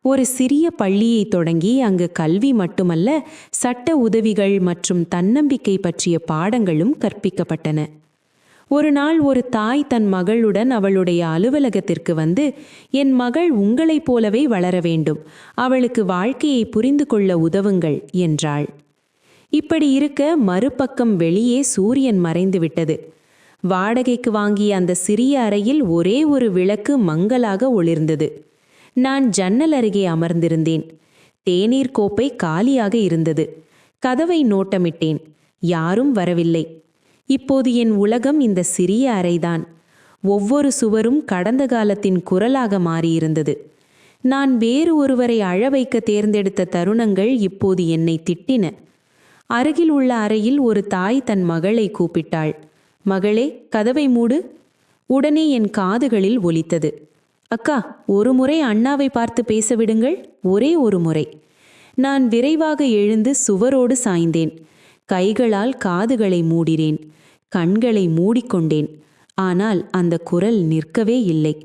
C: ஒரு சிறிய பள்ளியை தொடங்கி அங்கு கல்வி மட்டுமல்ல, சட்ட உதவிகள் மற்றும் தன்னம்பிக்கை பற்றிய பாடங்களும் கற்பிக்கப்பட்டன. ஒரு நாள் ஒரு தாய் தன் மகளுடன் அவளுடைய அலுவலகத்திற்கு வந்து, என் மகள் உங்களைப் போலவே வளர வேண்டும், அவளுக்கு வாழ்க்கையை புரிந்து கொள்ள உதவுங்கள் என்றாள். இப்படி இருக்க மறுபக்கம் வெளியே சூரியன் மறைந்துவிட்டது. வாடகைக்கு வாங்கிய அந்த சிறிய அறையில் ஒரே ஒரு விளக்கு மங்கலாக ஒளிர்ந்தது. நான் ஜன்னல் அருகே அமர்ந்திருந்தேன். தேநீர் கோப்பை காலியாக இருந்தது. கதவை நோட்டமிட்டேன். யாரும் வரவில்லை. இப்போது என் உலகம் இந்த சிறிய அறைதான். ஒவ்வொரு சுவரும் கடந்த காலத்தின் குரலாக மாறியிருந்தது. நான் வேறு ஒருவரை அழ வைக்க தேர்ந்தெடுத்த தருணங்கள் இப்போது என்னை திட்டின. அருகில் உள்ள அறையில் ஒரு தாய் தன் மகளை கூப்பிட்டாள். மகளே, கதவை மூடு. உடனே என் காதுகளில் ஒலித்தது, அக்கா, ஒரு முறை அண்ணாவை பார்த்து பேச விடுங்கள், ஒரே ஒரு முறை. நான் விரைவாக எழுந்து சுவரோடு சாய்ந்தேன். கைகளால் காதுகளை மூடினேன். கண்களை மூடிக்கொண்டேன். ஆனால் அந்த குரல் நிற்கவே இல்லை.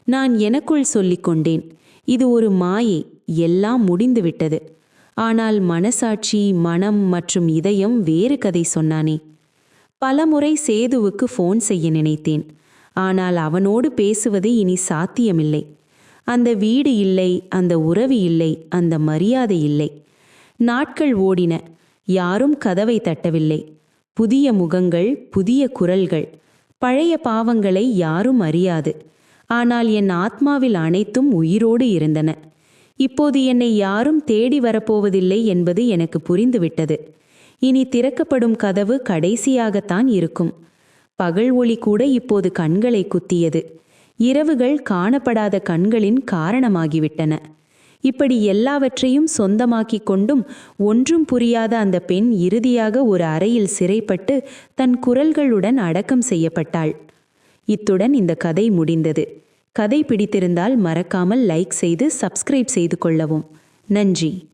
C: நான் எனக்குள் சொல்லிக்கொண்டேன், இது ஒரு மாயை, எல்லாம் முடிந்துவிட்டது. ஆனால் மனசாட்சி, மனம் மற்றும் இதயம் வேறு கதை சொன்னானே. பலமுறை சேதுவுக்கு ஃபோன் செய்ய நினைத்தேன். ஆனால் அவனோடு பேசுவது இனி சாத்தியமில்லை. அந்த வீடு இல்லை, அந்த உறவு இல்லை, அந்த மரியாதை இல்லை. நாட்கள் ஓடின. யாரும் கதவை தட்டவில்லை. புதிய முகங்கள், புதிய குரல்கள். பழைய பாவங்களை யாரும் அறியாது. ஆனால் என் ஆத்மாவில் அனைத்தும் உயிரோடு இருந்தன. இப்போது என்னை யாரும் தேடி வரப்போவதில்லை என்பது எனக்கு புரிந்துவிட்டது. இனி திறக்கப்படும் கதவு கடைசியாகத்தான் இருக்கும். பகல் ஒளி கூட இப்போது கண்களை குத்தியது. இரவுகள் காணப்படாத கண்களின் காரணமாகிவிட்டன. இப்படி எல்லாவற்றையும் சொந்தமாக்கிக் கொண்டும் ஒன்றும் புரியாத அந்த பெண் இறுதியாக ஒரு அறையில் சிறைப்பட்டு தன் குரல்களுடன் அடக்கம் செய்யப்பட்டாள். இத்துடன் இந்த கதை முடிந்தது. கதை பிடித்திருந்தால் மறக்காமல் லைக் செய்து சப்ஸ்கிரைப் செய்து கொள்ளவும். நன்றி.